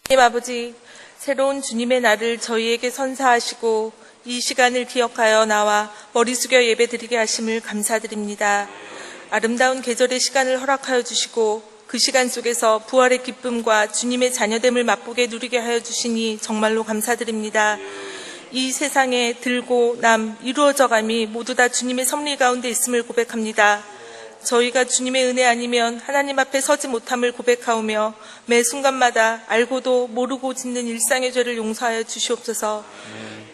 하나님 아버지, 새로운 주님의 날을 저희에게 선사하시고 이 시간을 기억하여 나와 머리 숙여 예배드리게 하심을 감사드립니다. 아름다운 계절의 시간을 허락하여 주시고 그 시간 속에서 부활의 기쁨과 주님의 자녀됨을 맛보게 누리게 하여 주시니 정말로 감사드립니다. 이 세상에 들고 남 이루어져감이 모두 다 주님의 섭리 가운데 있음을 고백합니다. 저희가 주님의 은혜 아니면 하나님 앞에 서지 못함을 고백하오며 매 순간마다 알고도 모르고 짓는 일상의 죄를 용서하여 주시옵소서.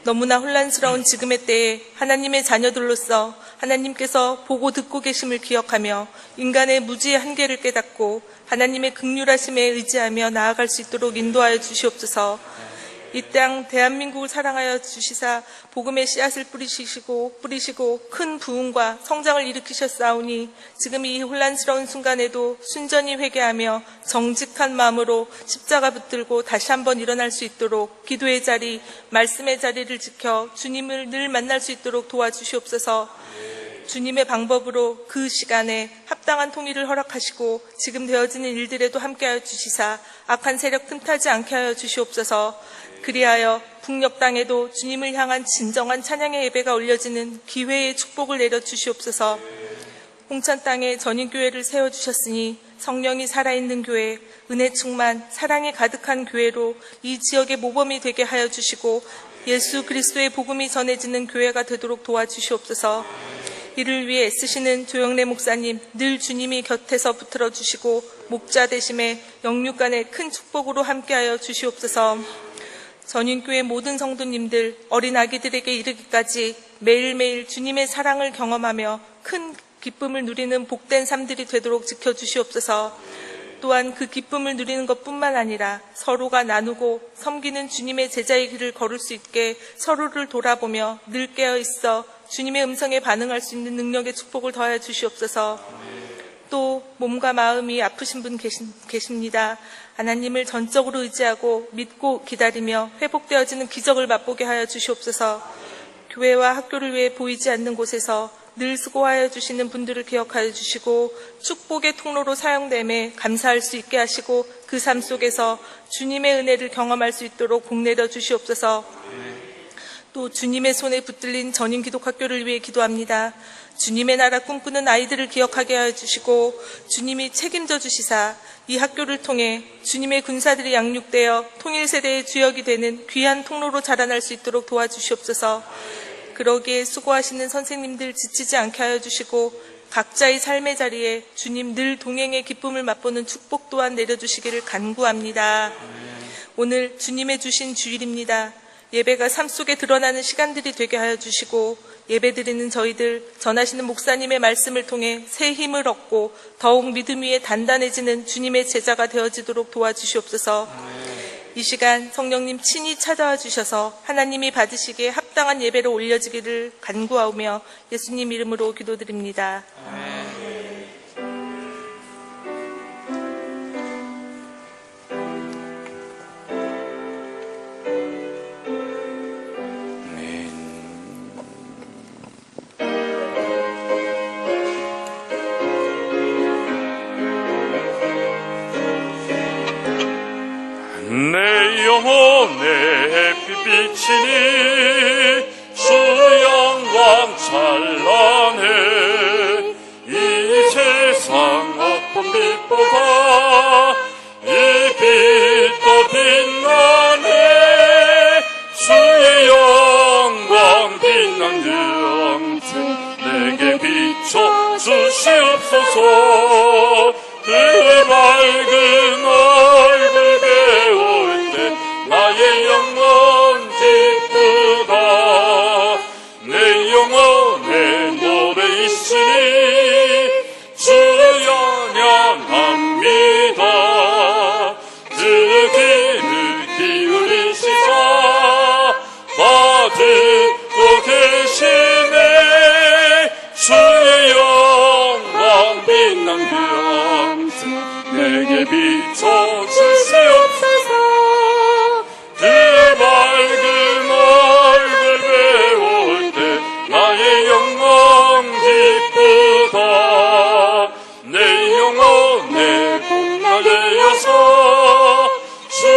너무나 혼란스러운 지금의 때에 하나님의 자녀들로서 하나님께서 보고 듣고 계심을 기억하며 인간의 무지의 한계를 깨닫고 하나님의 긍휼하심에 의지하며 나아갈 수 있도록 인도하여 주시옵소서. 이 땅 대한민국을 사랑하여 주시사 복음의 씨앗을 뿌리시고 큰 부흥과 성장을 일으키셨사오니 지금 이 혼란스러운 순간에도 순전히 회개하며 정직한 마음으로 십자가 붙들고 다시 한번 일어날 수 있도록 기도의 자리, 말씀의 자리를 지켜 주님을 늘 만날 수 있도록 도와주시옵소서. 주님의 방법으로 그 시간에 합당한 통일을 허락하시고 지금 되어지는 일들에도 함께하여 주시사 악한 세력 틈타지 않게 하여 주시옵소서. 그리하여 북녘 땅에도 주님을 향한 진정한 찬양의 예배가 올려지는 기회의 축복을 내려주시옵소서. 홍천 땅에 전인교회를 세워주셨으니 성령이 살아있는 교회, 은혜 충만, 사랑이 가득한 교회로 이 지역의 모범이 되게 하여 주시고 예수 그리스도의 복음이 전해지는 교회가 되도록 도와주시옵소서. 이를 위해 애쓰시는 조영래 목사님 늘 주님이 곁에서 붙들어 주시고 목자 되심에 영육간의 큰 축복으로 함께하여 주시옵소서. 전인교회 모든 성도님들 어린 아기들에게 이르기까지 매일매일 주님의 사랑을 경험하며 큰 기쁨을 누리는 복된 삶들이 되도록 지켜주시옵소서. 또한 그 기쁨을 누리는 것뿐만 아니라 서로가 나누고 섬기는 주님의 제자의 길을 걸을 수 있게 서로를 돌아보며 늘 깨어있어 주님의 음성에 반응할 수 있는 능력의 축복을 더하여 주시옵소서. 또 몸과 마음이 아프신 분 계십니다. 하나님을 전적으로 의지하고 믿고 기다리며 회복되어지는 기적을 맛보게 하여 주시옵소서. 교회와 학교를 위해 보이지 않는 곳에서 늘 수고하여 주시는 분들을 기억하여 주시고 축복의 통로로 사용됨에 감사할 수 있게 하시고 그 삶 속에서 주님의 은혜를 경험할 수 있도록 복내려 주시옵소서. 또 주님의 손에 붙들린 전인기독학교를 위해 기도합니다. 주님의 나라 꿈꾸는 아이들을 기억하게 하여 주시고 주님이 책임져 주시사 이 학교를 통해 주님의 군사들이 양육되어 통일세대의 주역이 되는 귀한 통로로 자라날 수 있도록 도와주시옵소서. 그러기에 수고하시는 선생님들 지치지 않게 하여 주시고 각자의 삶의 자리에 주님 늘 동행의 기쁨을 맛보는 축복 또한 내려주시기를 간구합니다. 오늘 주님의 주신 주일입니다. 예배가 삶 속에 드러나는 시간들이 되게 하여 주시고 예배드리는 저희들 전하시는 목사님의 말씀을 통해 새 힘을 얻고 더욱 믿음 위에 단단해지는 주님의 제자가 되어지도록 도와주시옵소서. 이 시간 성령님 친히 찾아와 주셔서 하나님이 받으시기에 합당한 예배로 올려지기를 간구하오며 예수님 이름으로 기도드립니다. 내 영혼의 빛비치니 주 영광 찬란해. 이 세상 어떤 빛보다 이 빛도 빛나네. 주의 영광 빛난 영광 내게 비춰 주시옵소서. 그 밝은 얼굴 배울 때 나의 영혼 기쁘다. 내 영혼의 노래 있으니 주 연양합니다. 그 귀를 기울이시사 다 듣고 계시네. 주의 영광 빛난 그 내게 비춰 주시옵소서. 그 밝은 얼굴 배울 때 나의 영광 기쁘다. 내 영혼에 빛나게 여서 주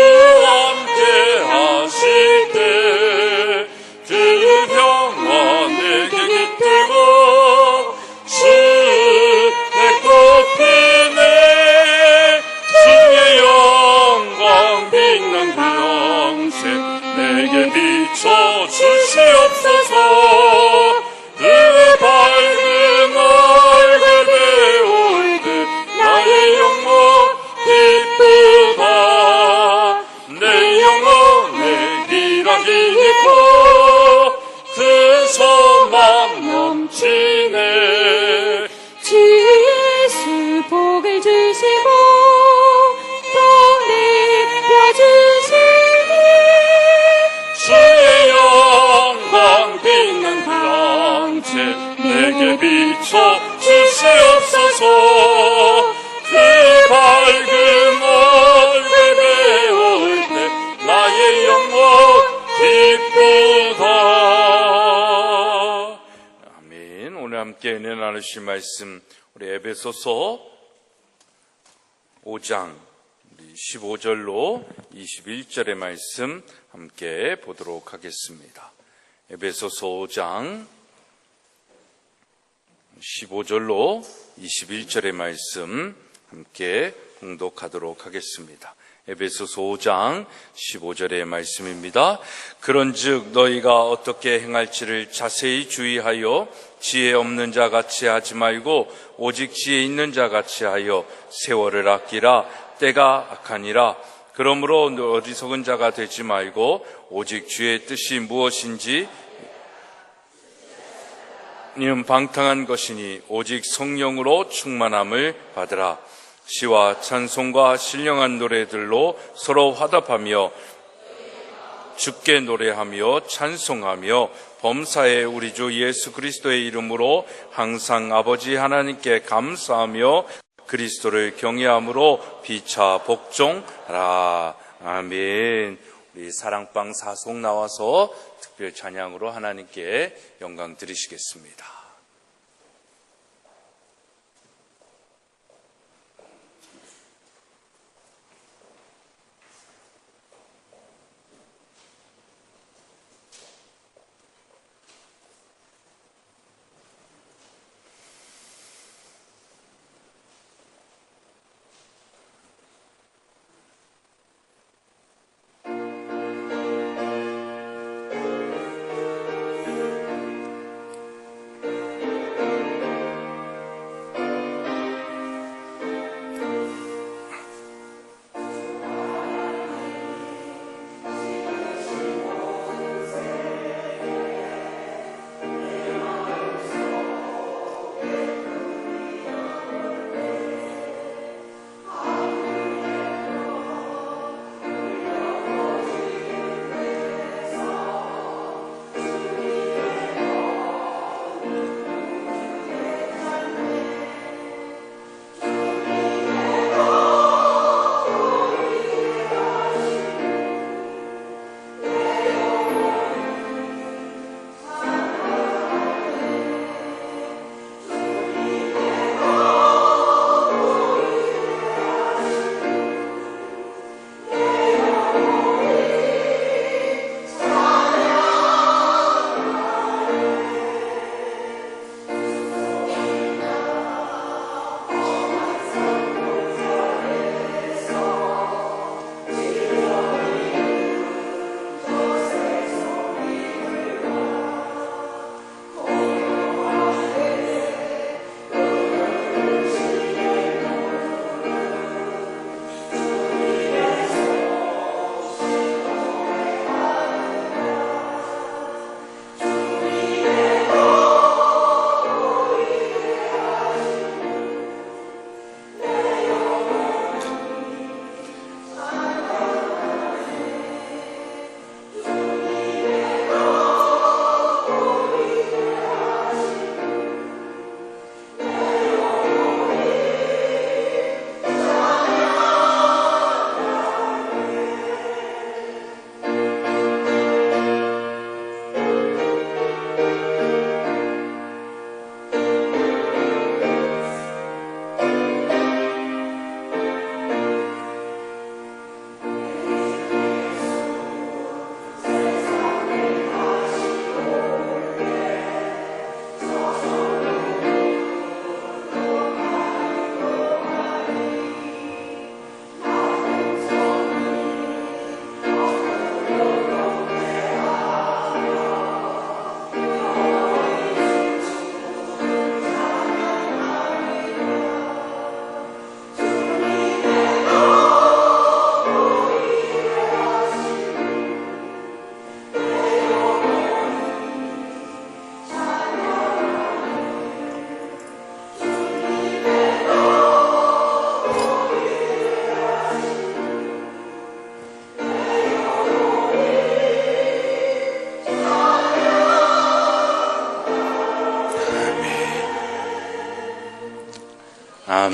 내게 비춰 주시옵소서. 그 밝은 얼굴 배울 때 나의 영혼 기쁘다. 내 영혼에 기락이 있고 그 소망 넘치네. 주 예수 복을 주시고 또 내려주시니 주의 영광 빛난 빛 내게 비춰 주시옵소서. 그 밝은 얼굴 배울 때 나의 영혼 기쁘다. 아멘. 오늘 함께 은혜 나누실 말씀 우리 에베소서 5장 15절로 21절의 말씀 함께 보도록 하겠습니다. 에베소서 5장 15절로 21절의 말씀 함께 봉독하도록 하겠습니다. 에베소서 5장 15절의 말씀입니다. 그런즉 너희가 어떻게 행할지를 자세히 주의하여 지혜 없는 자 같이 하지 말고 오직 지혜 있는 자 같이 하여 세월을 아끼라. 때가 악하니라. 그러므로 어리석은 자가 되지 말고 오직 주의 뜻이 무엇인지 이는 방탕한 것이니 오직 성령으로 충만함을 받으라. 시와 찬송과 신령한 노래들로 서로 화답하며 주께 노래하며 찬송하며 범사에 우리 주 예수 그리스도의 이름으로 항상 아버지 하나님께 감사하며 그리스도를 경외함으로 피차 복종하라. 아멘. 우리 사랑방 사송 나와서 특별 찬양으로 하나님께 영광 드리시겠습니다.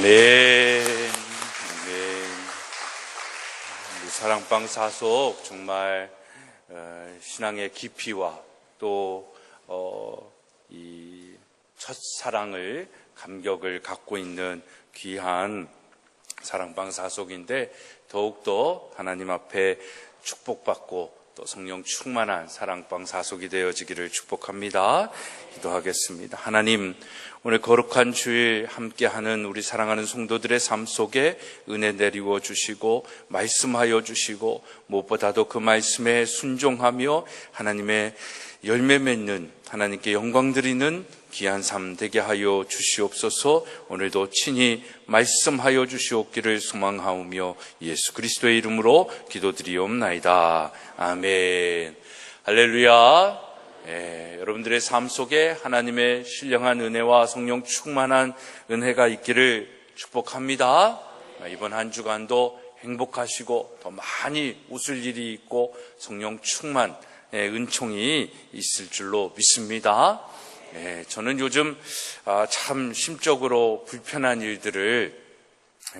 아멘. 아멘. 우리 사랑방 사속 정말 신앙의 깊이와 또 이 첫사랑을 감격을 갖고 있는 귀한 사랑방 사속인데 더욱더 하나님 앞에 축복받고 또 성령 충만한 사랑방 사속이 되어지기를 축복합니다. 기도하겠습니다. 하나님, 오늘 거룩한 주일 함께하는 우리 사랑하는 성도들의 삶 속에 은혜 내리워 주시고 말씀하여 주시고 무엇보다도 그 말씀에 순종하며 하나님의 열매 맺는, 하나님께 영광 드리는 귀한 삶 되게 하여 주시옵소서. 오늘도 친히 말씀하여 주시옵기를 소망하오며 예수 그리스도의 이름으로 기도드리옵나이다. 아멘. 할렐루야. 여러분들의 삶 속에 하나님의 신령한 은혜와 성령 충만한 은혜가 있기를 축복합니다. 이번 한 주간도 행복하시고 더 많이 웃을 일이 있고 성령 충만 은총이 있을 줄로 믿습니다. 저는 요즘 참 심적으로 불편한 일들을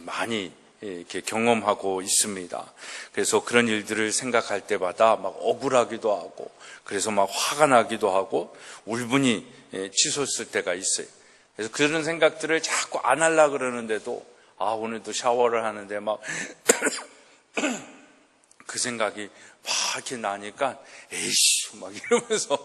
많이 이렇게 경험하고 있습니다. 그래서 그런 일들을 생각할 때마다 막 억울하기도 하고, 그래서 막 화가 나기도 하고, 울분이 치솟을 때가 있어요. 그래서 그런 생각들을 자꾸 안 하려고 그러는데도, 오늘도 샤워를 하는데 막, 그 생각이 막 이렇게 나니까, 에이씨, 막 이러면서,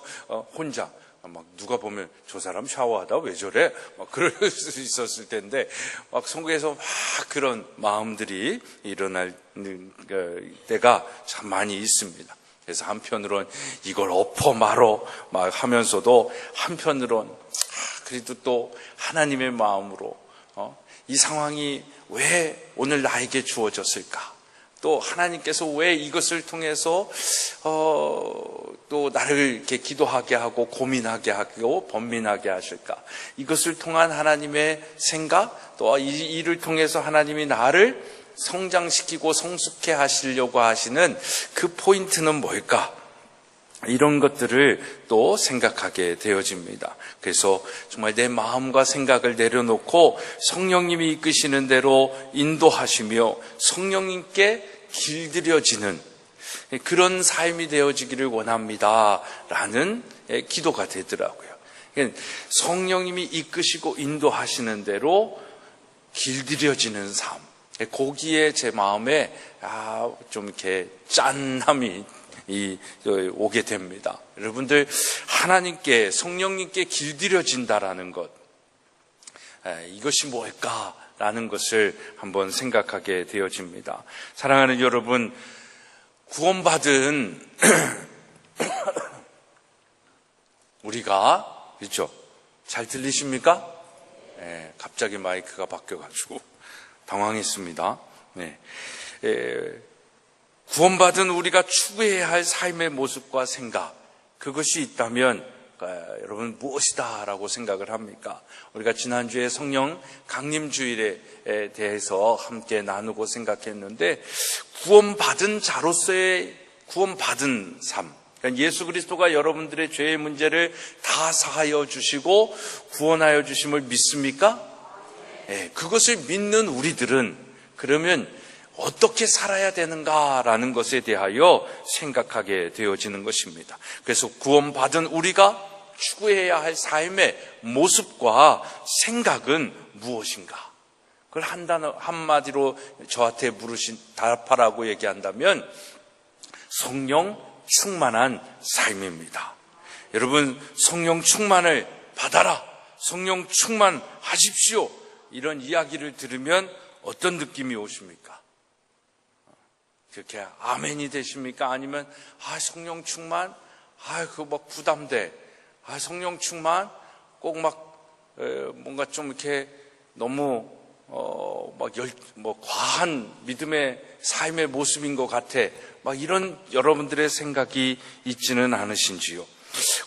혼자, 막 누가 보면 저 사람 샤워하다 왜 저래? 막 그럴 수 있었을 텐데 막 속에서 막 그런 마음들이 일어날 때가 참 많이 있습니다. 그래서 한편으론 이걸 엎어 말어 막 하면서도 한편으론 그래도 또 하나님의 마음으로 이 상황이 왜 오늘 나에게 주어졌을까? 또 하나님께서 왜 이것을 통해서 또 나를 이렇게 기도하게 하고 고민하게 하고 번민하게 하실까? 이것을 통한 하나님의 생각, 또 이 일을 통해서 하나님이 나를 성장시키고 성숙해 하시려고 하시는 그 포인트는 뭘까? 이런 것들을 또 생각하게 되어집니다. 그래서 정말 내 마음과 생각을 내려놓고 성령님이 이끄시는 대로 인도하시며 성령님께 길들여지는 그런 삶이 되어지기를 원합니다. 라는 기도가 되더라고요. 성령님이 이끄시고 인도하시는 대로 길들여지는 삶. 거기에 제 마음에 좀 이렇게 짠함이 오게 됩니다. 여러분들 하나님께 성령님께 길들여진다라는 것, 이것이 뭘까라는 것을 한번 생각하게 되어집니다. 사랑하는 여러분, 구원받은 우리가, 그렇죠? 잘 들리십니까? 네, 갑자기 마이크가 바뀌어가지고 당황했습니다. 네. 구원받은 우리가 추구해야 할 삶의 모습과 생각, 그것이 있다면 여러분 무엇이다 라고 생각을 합니까? 우리가 지난주에 성령 강림주일에 대해서 함께 나누고 생각했는데, 구원받은 자로서의 구원받은 삶, 그러니까 예수 그리스도가 여러분들의 죄의 문제를 다 사하여 주시고 구원하여 주심을 믿습니까? 네, 그것을 믿는 우리들은 그러면 어떻게 살아야 되는가라는 것에 대하여 생각하게 되어지는 것입니다. 그래서 구원받은 우리가 추구해야 할 삶의 모습과 생각은 무엇인가? 그걸 한마디로 저한테 답하라고 얘기한다면 성령 충만한 삶입니다. 여러분, 성령 충만을 받아라, 성령 충만하십시오, 이런 이야기를 들으면 어떤 느낌이 오십니까? 그렇게 아멘이 되십니까? 아니면 성령 충만? 그거 막 부담돼. 성령 충만? 꼭 뭔가 좀 이렇게 너무 과한 믿음의 삶의 모습인 것 같아. 이런 여러분들의 생각이 있지는 않으신지요?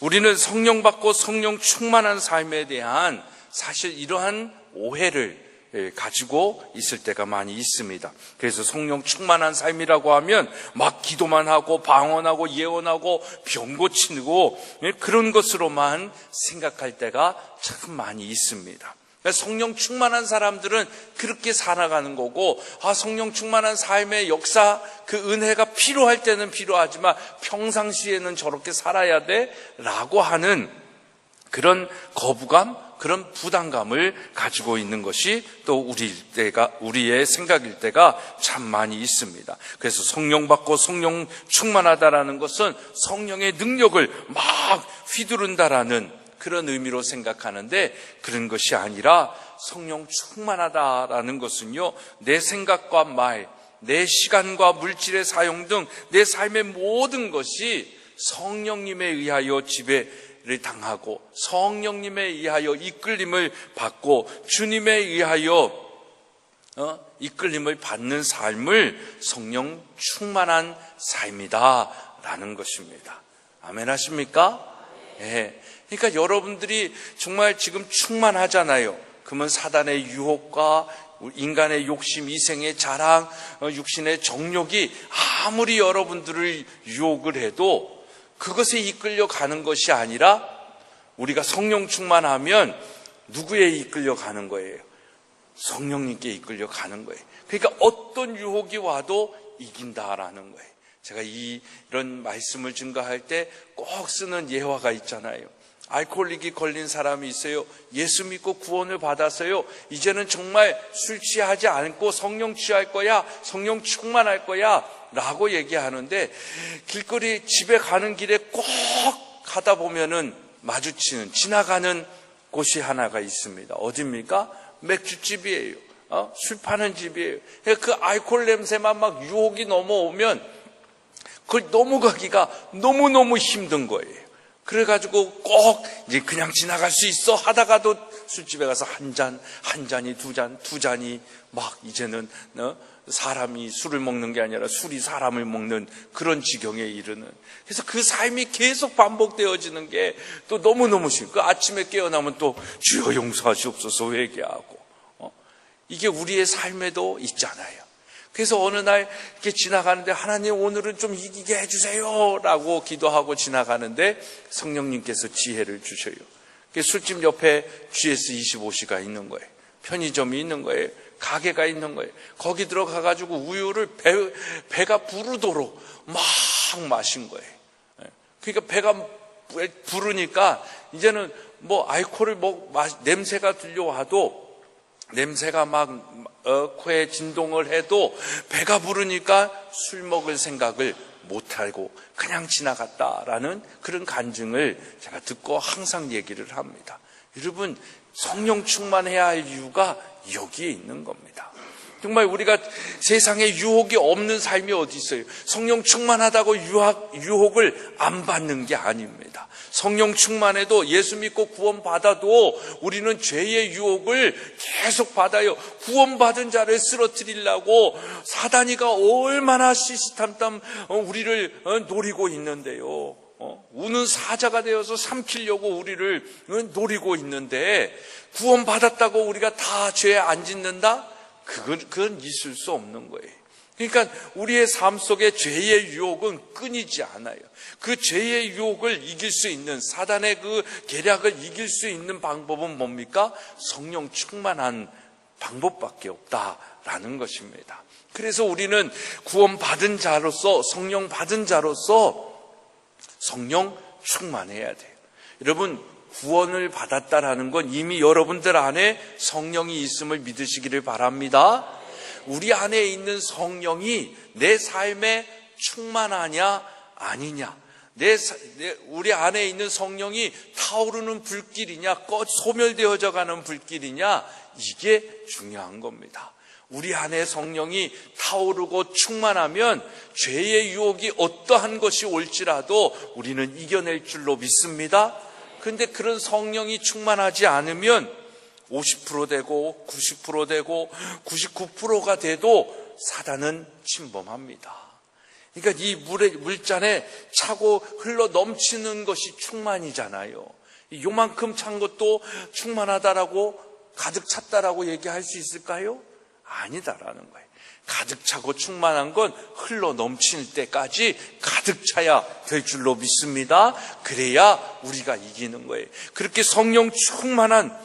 우리는 성령 받고 성령 충만한 삶에 대한 사실 이러한 오해를 가지고 있을 때가 많이 있습니다. 그래서 성령 충만한 삶이라고 하면 막 기도만 하고 방언하고 예언하고 병 고치고 그런 것으로만 생각할 때가 참 많이 있습니다. 그러니까 성령 충만한 사람들은 그렇게 살아가는 거고, 성령 충만한 삶의 역사, 그 은혜가 필요할 때는 필요하지만 평상시에는 저렇게 살아야 돼 라고 하는 그런 거부감, 그런 부담감을 가지고 있는 것이 또 우리의 생각일 때가 참 많이 있습니다. 그래서 성령 받고 성령 충만하다라는 것은 성령의 능력을 막 휘두른다라는 그런 의미로 생각하는데, 그런 것이 아니라 성령 충만하다라는 것은요, 내 생각과 말, 내 시간과 물질의 사용 등 내 삶의 모든 것이 성령님에 의하여 지배를 당하고 성령님에 의하여 이끌림을 받고 주님에 의하여 이끌림을 받는 삶을 성령 충만한 삶이다라는 것입니다. 아멘 하십니까? 네. 그러니까 여러분들이 정말 지금 충만하잖아요. 그러면 사단의 유혹과 인간의 욕심, 이생의 자랑, 육신의 정욕이 아무리 여러분들을 유혹을 해도 그것에 이끌려 가는 것이 아니라, 우리가 성령 충만하면 누구에 이끌려 가는 거예요? 성령님께 이끌려 가는 거예요. 그러니까 어떤 유혹이 와도 이긴다라는 거예요. 제가 이런 말씀을 증거할 때 꼭 쓰는 예화가 있잖아요. 알코올릭이 걸린 사람이 있어요. 예수 믿고 구원을 받았어요. 이제는 정말 술 취하지 않고 성령 취할 거야, 성령 충만할 거야 라고 얘기하는데, 길거리 집에 가는 길에 꼭 가다 보면은 마주치는, 지나가는 곳이 하나가 있습니다. 어디입니까? 맥주집이에요. 술 파는 집이에요. 그 알코올 냄새만 막 유혹이 넘어오면 그걸 넘어가기가 너무너무 힘든 거예요. 그래가지고 꼭 이제 그냥 지나갈 수 있어 하다가도 술집에 가서 한 잔이 두 잔이 막 이제는 사람이 술을 먹는 게 아니라 술이 사람을 먹는 그런 지경에 이르는, 그래서 그 삶이 계속 반복되어지는 게 또 너무너무 싫고, 그 아침에 깨어나면 또 주여 용서하시옵소서 회개하고, 이게 우리의 삶에도 있잖아요. 그래서 어느 날 이렇게 지나가는데, 하나님 오늘은 좀 이기게 해주세요 라고 기도하고 지나가는데 성령님께서 지혜를 주셔요. 술집 옆에 GS25C가 있는 거예요. 편의점이 있는 거예요. 가게가 있는 거예요. 거기 들어가가지고 우유를 배가 부르도록 막 마신 거예요. 그러니까 배가 부르니까 이제는 뭐 알코올을 냄새가 들려와도, 냄새가 막 코에 진동을 해도 배가 부르니까 술 먹을 생각을 못하고 그냥 지나갔다라는 그런 간증을 제가 듣고 항상 얘기를 합니다. 여러분, 성령 충만해야 할 이유가 여기에 있는 겁니다. 정말 우리가 세상에 유혹이 없는 삶이 어디 있어요? 성령 충만하다고 유혹을 안 받는 게 아닙니다. 성령 충만해도, 예수 믿고 구원 받아도 우리는 죄의 유혹을 계속 받아요. 구원받은 자를 쓰러뜨리려고 사단이가 얼마나 시시탐탐 우리를 노리고 있는데요. 우는 사자가 되어서 삼키려고 우리를 노리고 있는데, 구원받았다고 우리가 다 죄 안 짓는다? 그건 있을 수 없는 거예요. 그러니까 우리의 삶 속에 죄의 유혹은 끊이지 않아요. 그 죄의 유혹을 이길 수 있는, 사단의 그 계략을 이길 수 있는 방법은 뭡니까? 성령 충만한 방법밖에 없다라는 것입니다. 그래서 우리는 구원받은 자로서, 성령 받은 자로서 성령 충만해야 돼요. 여러분, 구원을 받았다라는 건 이미 여러분들 안에 성령이 있음을 믿으시기를 바랍니다. 우리 안에 있는 성령이 내 삶에 충만하냐 아니냐, 우리 안에 있는 성령이 타오르는 불길이냐 소멸되어져 가는 불길이냐, 이게 중요한 겁니다. 우리 안에 성령이 타오르고 충만하면 죄의 유혹이 어떠한 것이 올지라도 우리는 이겨낼 줄로 믿습니다. 그런데 그런 성령이 충만하지 않으면 50% 되고 90% 되고 99%가 돼도 사단은 침범합니다. 그러니까 이 물잔에 차고 흘러 넘치는 것이 충만이잖아요. 요만큼 찬 것도 충만하다라고, 가득 찼다라고 얘기할 수 있을까요? 아니다라는 거예요. 가득 차고 충만한 건 흘러 넘칠 때까지 가득 차야 될 줄로 믿습니다. 그래야 우리가 이기는 거예요. 그렇게 성령 충만한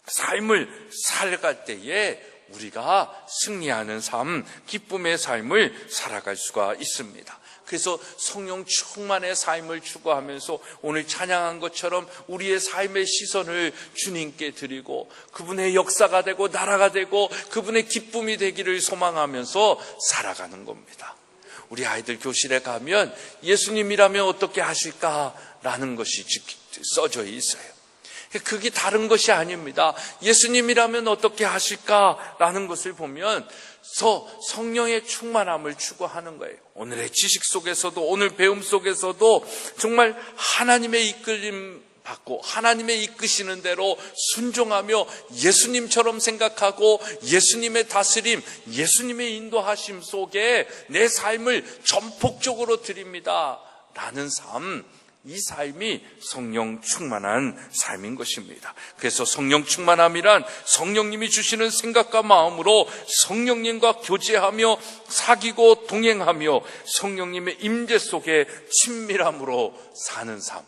삶을 살아갈 때에 우리가 승리하는 삶, 기쁨의 삶을 살아갈 수가 있습니다. 그래서 성령 충만의 삶을 추구하면서 오늘 찬양한 것처럼 우리의 삶의 시선을 주님께 드리고 그분의 역사가 되고 나라가 되고 그분의 기쁨이 되기를 소망하면서 살아가는 겁니다. 우리 아이들 교실에 가면 예수님이라면 어떻게 하실까라는 것이 써져 있어요. 그게 다른 것이 아닙니다. 예수님이라면 어떻게 하실까라는 것을 보면 성령의 충만함을 추구하는 거예요. 오늘의 지식 속에서도 오늘 배움 속에서도 정말 하나님의 이끌림 받고 하나님의 이끄시는 대로 순종하며 예수님처럼 생각하고 예수님의 다스림, 예수님의 인도하심 속에 내 삶을 전폭적으로 드립니다 라는 삶, 이 삶이 성령 충만한 삶인 것입니다. 그래서 성령 충만함이란 성령님이 주시는 생각과 마음으로 성령님과 교제하며 사귀고 동행하며 성령님의 임재 속에 친밀함으로 사는 삶.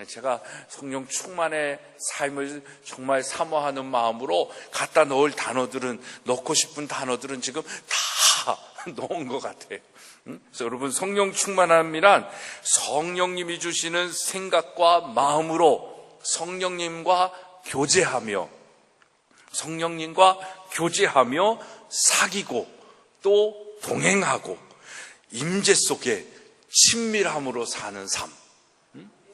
제가 성령 충만의 삶을 정말 사모하는 마음으로 갖다 넣을 단어들은, 넣고 싶은 단어들은 지금 다 넣은 것 같아요. 그래서 여러분, 성령 충만함이란 성령님이 주시는 생각과 마음으로 성령님과 교제하며 사귀고 또 동행하고 임재 속에 친밀함으로 사는 삶,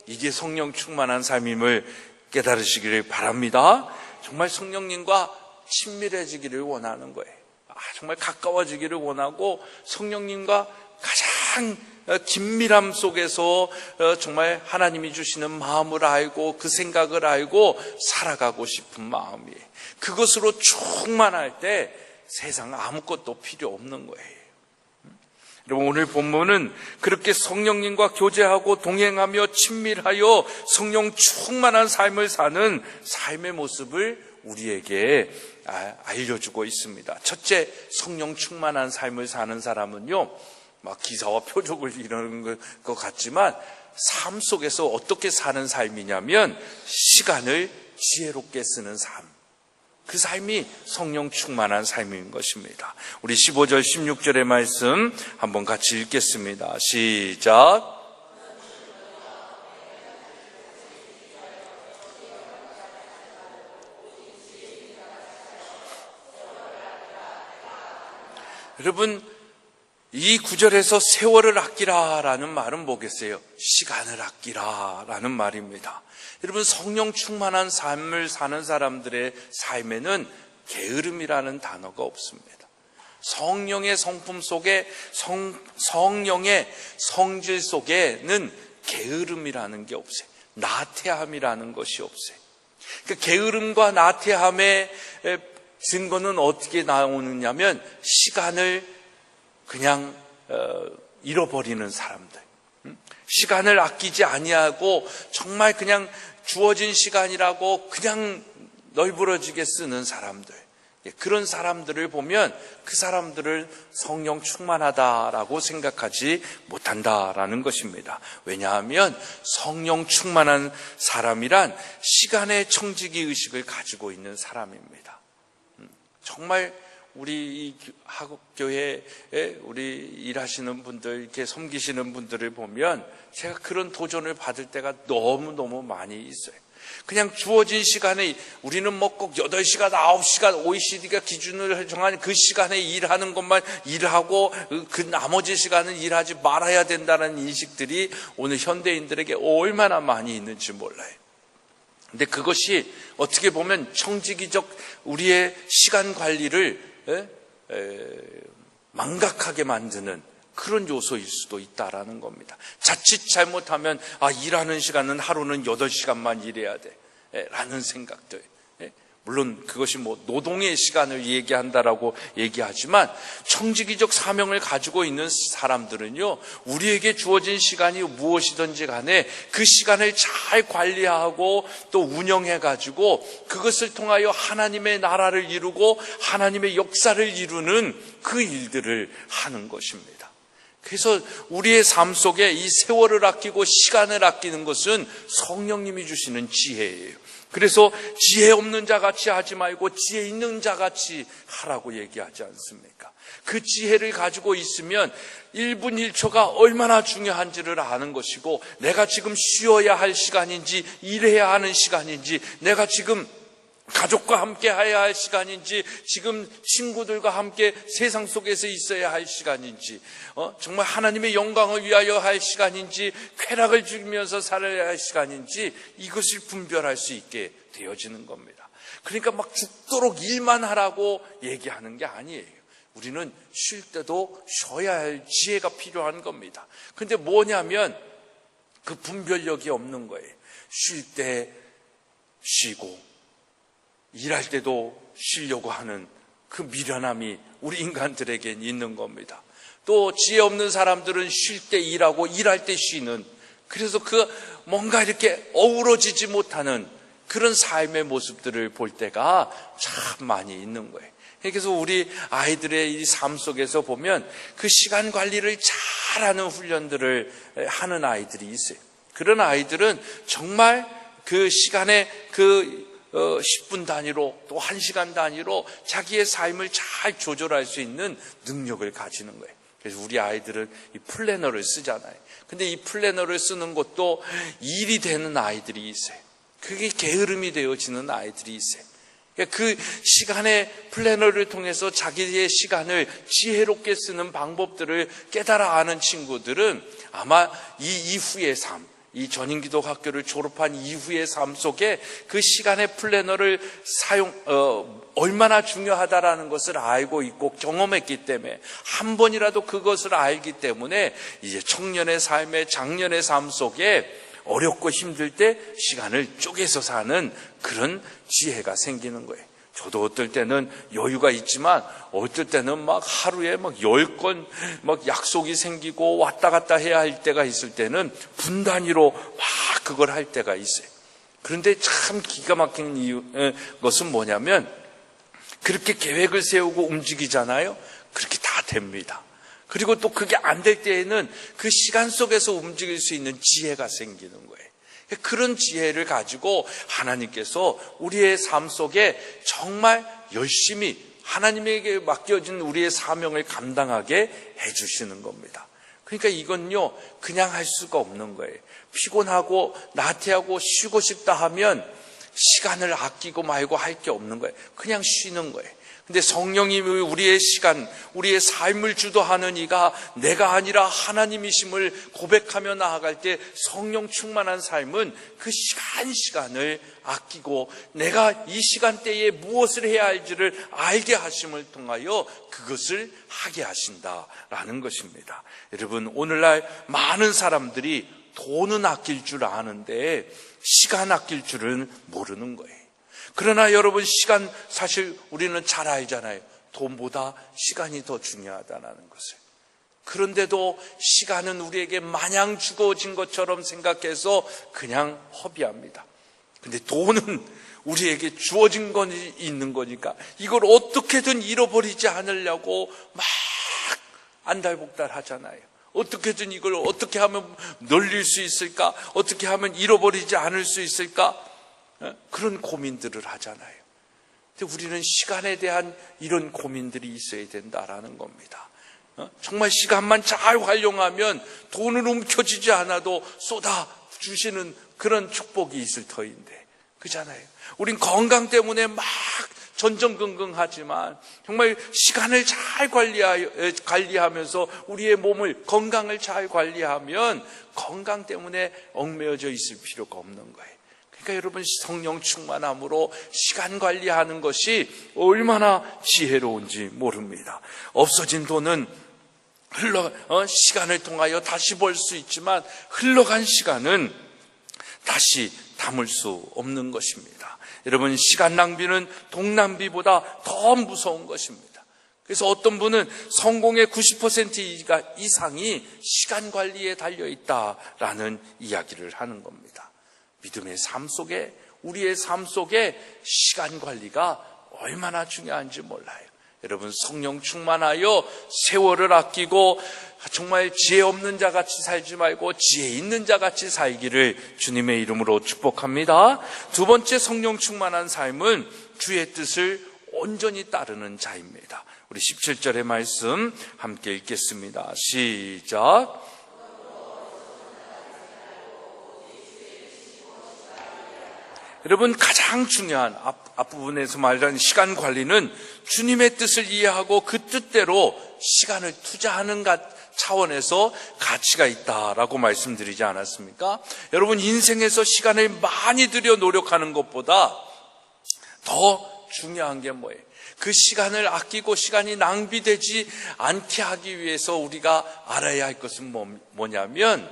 이게 성령 충만한 삶임을 깨달으시기를 바랍니다. 정말 성령님과 친밀해지기를 원하는 거예요. 정말 가까워지기를 원하고 성령님과 가장 긴밀함 속에서 정말 하나님이 주시는 마음을 알고 그 생각을 알고 살아가고 싶은 마음이에요. 그것으로 충만할 때 세상 아무것도 필요 없는 거예요. 여러분, 오늘 본문은 그렇게 성령님과 교제하고 동행하며 친밀하여 성령 충만한 삶을 사는 삶의 모습을 우리에게 알려주고 있습니다. 첫째, 성령 충만한 삶을 사는 사람은요, 막 기사와 표적을 이루는 것 같지만 삶 속에서 어떻게 사는 삶이냐면 시간을 지혜롭게 쓰는 삶, 그 삶이 성령 충만한 삶인 것입니다. 우리 15절 16절의 말씀 한번 같이 읽겠습니다. 시작. 여러분, 이 구절에서 세월을 아끼라라는 말은 뭐겠어요? 시간을 아끼라라는 말입니다. 여러분, 성령 충만한 삶을 사는 사람들의 삶에는 게으름이라는 단어가 없습니다. 성령의 성품 속에, 성령의 성질 속에는 게으름이라는 게 없어요. 나태함이라는 것이 없어요. 그 게으름과 나태함의 증거는 어떻게 나오느냐면 시간을 그냥 잃어버리는 사람들, 시간을 아끼지 아니하고 정말 그냥 주어진 시간이라고 그냥 널브러지게 쓰는 사람들, 그런 사람들을 보면 그 사람들을 성령 충만하다라고 생각하지 못한다라는 것입니다. 왜냐하면 성령 충만한 사람이란 시간의 청지기 의식을 가지고 있는 사람입니다. 정말 우리 하국교회에 우리 일하시는 분들, 이렇게 섬기시는 분들을 보면 제가 그런 도전을 받을 때가 너무너무 많이 있어요. 그냥 주어진 시간에 우리는 뭐 꼭 8시간, 9시간 OECD가 기준을 정한 그 시간에 일하는 것만 일하고 그 나머지 시간은 일하지 말아야 된다는 인식들이 오늘 현대인들에게 얼마나 많이 있는지 몰라요. 근데 그것이 어떻게 보면 청지기적 우리의 시간 관리를 망각하게 만드는 그런 요소일 수도 있다라는 겁니다. 자칫 잘못하면 일하는 시간은 하루는 8시간만 일해야 돼 라는 생각들. 물론 그것이 뭐 노동의 시간을 얘기한다라고 얘기하지만 청지기적 사명을 가지고 있는 사람들은요, 우리에게 주어진 시간이 무엇이든지 간에 그 시간을 잘 관리하고 또 운영해 가지고 그것을 통하여 하나님의 나라를 이루고 하나님의 역사를 이루는 그 일들을 하는 것입니다. 그래서 우리의 삶 속에 이 세월을 아끼고 시간을 아끼는 것은 성령님이 주시는 지혜예요. 그래서 지혜 없는 자같이 하지 말고 지혜 있는 자같이 하라고 얘기하지 않습니까? 그 지혜를 가지고 있으면 1분 1초가 얼마나 중요한지를 아는 것이고, 내가 지금 쉬어야 할 시간인지 일해야 하는 시간인지, 내가 지금 가족과 함께 해야 할 시간인지, 지금 친구들과 함께 세상 속에서 있어야 할 시간인지, 정말 하나님의 영광을 위하여 할 시간인지, 쾌락을 즐기면서 살아야 할 시간인지, 이것을 분별할 수 있게 되어지는 겁니다. 그러니까 막 죽도록 일만 하라고 얘기하는 게 아니에요. 우리는 쉴 때도 쉬어야 할 지혜가 필요한 겁니다. 그런데 뭐냐면 그 분별력이 없는 거예요. 쉴 때 쉬고 일할 때도 쉬려고 하는 그 미련함이 우리 인간들에겐 있는 겁니다. 또 지혜 없는 사람들은 쉴 때 일하고 일할 때 쉬는, 그래서 그 뭔가 이렇게 어우러지지 못하는 그런 삶의 모습들을 볼 때가 참 많이 있는 거예요. 그래서 우리 아이들의 이 삶 속에서 보면 그 시간 관리를 잘하는 훈련들을 하는 아이들이 있어요. 그런 아이들은 정말 그 시간에 10분 단위로 또 1시간 단위로 자기의 삶을 잘 조절할 수 있는 능력을 가지는 거예요. 그래서 우리 아이들은 이 플래너를 쓰잖아요. 근데 이 플래너를 쓰는 것도 일이 되는 아이들이 있어요. 그게 게으름이 되어지는 아이들이 있어요. 그 시간의 플래너를 통해서 자기의 시간을 지혜롭게 쓰는 방법들을 깨달아 아는 친구들은 아마 이 이후의 삶, 이 전인기독학교를 졸업한 이후의 삶 속에 그 시간의 플래너를 얼마나 중요하다라는 것을 알고 있고 경험했기 때문에, 한 번이라도 그것을 알기 때문에 이제 청년의 삶의 장년의 삶 속에 어렵고 힘들 때 시간을 쪼개서 사는 그런 지혜가 생기는 거예요. 저도 어떨 때는 여유가 있지만 어떨 때는 막 하루에 막 10건 막 약속이 생기고 왔다 갔다 해야 할 때가 있을 때는 분 단위로 막 그걸 할 때가 있어요. 그런데 참 기가 막히는 것은 뭐냐면, 그렇게 계획을 세우고 움직이잖아요. 그렇게 다 됩니다. 그리고 또 그게 안 될 때에는 그 시간 속에서 움직일 수 있는 지혜가 생기는 거예요. 그런 지혜를 가지고 하나님께서 우리의 삶 속에 정말 열심히 하나님에게 맡겨진 우리의 사명을 감당하게 해주시는 겁니다. 그러니까 이건요, 그냥 할 수가 없는 거예요. 피곤하고 나태하고 쉬고 싶다 하면 시간을 아끼고 말고 할 게 없는 거예요. 그냥 쉬는 거예요. 근데 성령이 우리의 시간, 우리의 삶을 주도하는 이가 내가 아니라 하나님이심을 고백하며 나아갈 때 성령 충만한 삶은 그 시간을 아끼고 내가 이 시간대에 무엇을 해야 할지를 알게 하심을 통하여 그것을 하게 하신다라는 것입니다. 여러분, 오늘날 많은 사람들이 돈은 아낄 줄 아는데 시간 아낄 줄은 모르는 거예요. 그러나 여러분, 시간 사실 우리는 잘 알잖아요. 돈보다 시간이 더 중요하다는 것을. 그런데도 시간은 우리에게 마냥 주어진 것처럼 생각해서 그냥 허비합니다. 근데 돈은 우리에게 주어진 건 있는 거니까 이걸 어떻게든 잃어버리지 않으려고 막 안달복달 하잖아요. 어떻게든 이걸 어떻게 하면 늘릴 수 있을까? 어떻게 하면 잃어버리지 않을 수 있을까? 그런 고민들을 하잖아요. 근데 우리는 시간에 대한 이런 고민들이 있어야 된다라는 겁니다. 정말 시간만 잘 활용하면 돈은 움켜쥐지 않아도 쏟아주시는 그런 축복이 있을 터인데, 그잖아요. 우린 건강 때문에 막 전전긍긍하지만 정말 시간을 잘 관리하면서 우리의 몸을, 건강을 잘 관리하면 건강 때문에 얽매여져 있을 필요가 없는 거예요. 그러니까 여러분, 성령 충만함으로 시간 관리하는 것이 얼마나 지혜로운지 모릅니다. 없어진 돈은 시간을 통하여 다시 벌 수 있지만 흘러간 시간은 다시 담을 수 없는 것입니다. 여러분, 시간 낭비는 돈 낭비보다 더 무서운 것입니다. 그래서 어떤 분은 성공의 90% 이상이 시간 관리에 달려있다라는 이야기를 하는 겁니다. 믿음의 삶 속에, 우리의 삶 속에 시간 관리가 얼마나 중요한지 몰라요. 여러분 성령 충만하여 세월을 아끼고 정말 지혜 없는 자같이 살지 말고 지혜 있는 자같이 살기를 주님의 이름으로 축복합니다. 두 번째 성령 충만한 삶은 주의 뜻을 온전히 따르는 자입니다. 우리 17절의 말씀 함께 읽겠습니다. 시작. 여러분 가장 중요한 앞부분에서 말하는 시간 관리는 주님의 뜻을 이해하고 그 뜻대로 시간을 투자하는 차원에서 가치가 있다라고 말씀드리지 않았습니까? 여러분 인생에서 시간을 많이 들여 노력하는 것보다 더 중요한 게 뭐예요? 그 시간을 아끼고 시간이 낭비되지 않게 하기 위해서 우리가 알아야 할 것은 뭐냐면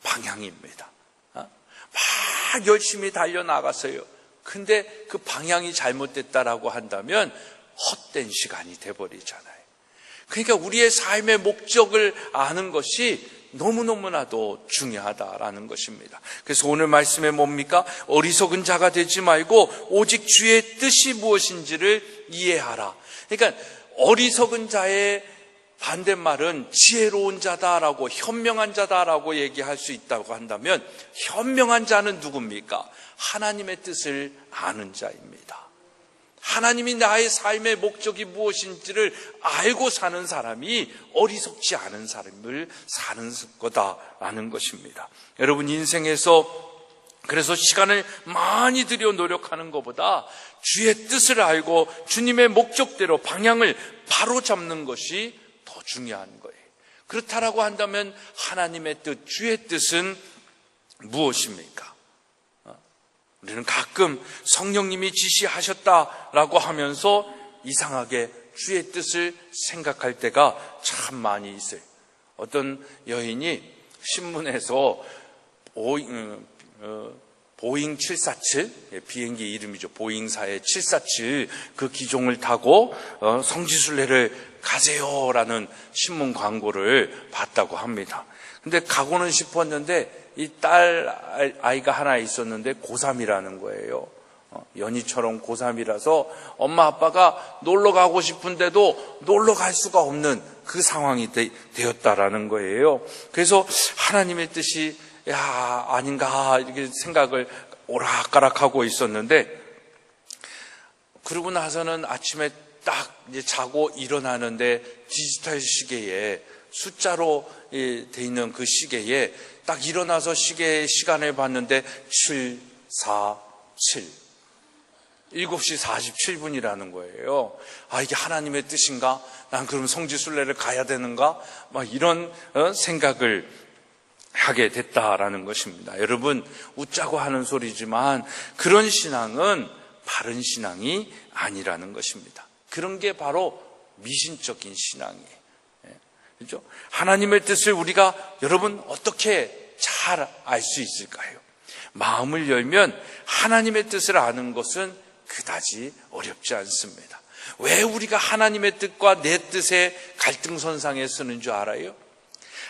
방향입니다. 막 열심히 달려나갔어요. 근데 그 방향이 잘못됐다라고 한다면 헛된 시간이 돼버리잖아요. 그러니까 우리의 삶의 목적을 아는 것이 너무너무나도 중요하다라는 것입니다. 그래서 오늘 말씀에 뭡니까? 어리석은 자가 되지 말고 오직 주의 뜻이 무엇인지를 이해하라. 그러니까 어리석은 자의 반대말은 지혜로운 자다라고 현명한 자다라고 얘기할 수 있다고 한다면 현명한 자는 누굽니까? 하나님의 뜻을 아는 자입니다. 하나님이 나의 삶의 목적이 무엇인지를 알고 사는 사람이 어리석지 않은 삶을 사는 거다라는 것입니다. 여러분 인생에서 그래서 시간을 많이 들여 노력하는 것보다 주의 뜻을 알고 주님의 목적대로 방향을 바로 잡는 것이 더 중요한 거예요. 그렇다라고 한다면 하나님의 뜻, 주의 뜻은 무엇입니까? 우리는 가끔 성령님이 지시하셨다라고 하면서 이상하게 주의 뜻을 생각할 때가 참 많이 있어요. 어떤 여인이 신문에서 보잉 747, 비행기 이름이죠. 보잉사의 747 그 기종을 타고 성지순례를 가세요라는 신문 광고를 봤다고 합니다. 근데 가고는 싶었는데 이 딸 아이가 하나 있었는데 고3이라는 거예요. 연희처럼 고3이라서 엄마 아빠가 놀러 가고 싶은데도 놀러 갈 수가 없는 그 상황이 되었다라는 거예요. 그래서 하나님의 뜻이 아닌가 이렇게 생각을 오락가락하고 있었는데 그러고 나서는 아침에 딱 이제 자고 일어나는데 디지털 시계에 숫자로 돼 있는 그 시계에 딱 일어나서 시간을 봤는데 7, 4, 7 7시 47분이라는 거예요. 이게 하나님의 뜻인가? 난 그럼 성지순례를 가야 되는가? 막 이런 생각을 하게 됐다라는 것입니다. 여러분 웃자고 하는 소리지만 그런 신앙은 바른 신앙이 아니라는 것입니다. 그런 게 바로 미신적인 신앙이에요. 그렇죠? 하나님의 뜻을 우리가 여러분 어떻게 잘 알 수 있을까요? 마음을 열면 하나님의 뜻을 아는 것은 그다지 어렵지 않습니다. 왜 우리가 하나님의 뜻과 내 뜻의 갈등선상에 서는 줄 알아요?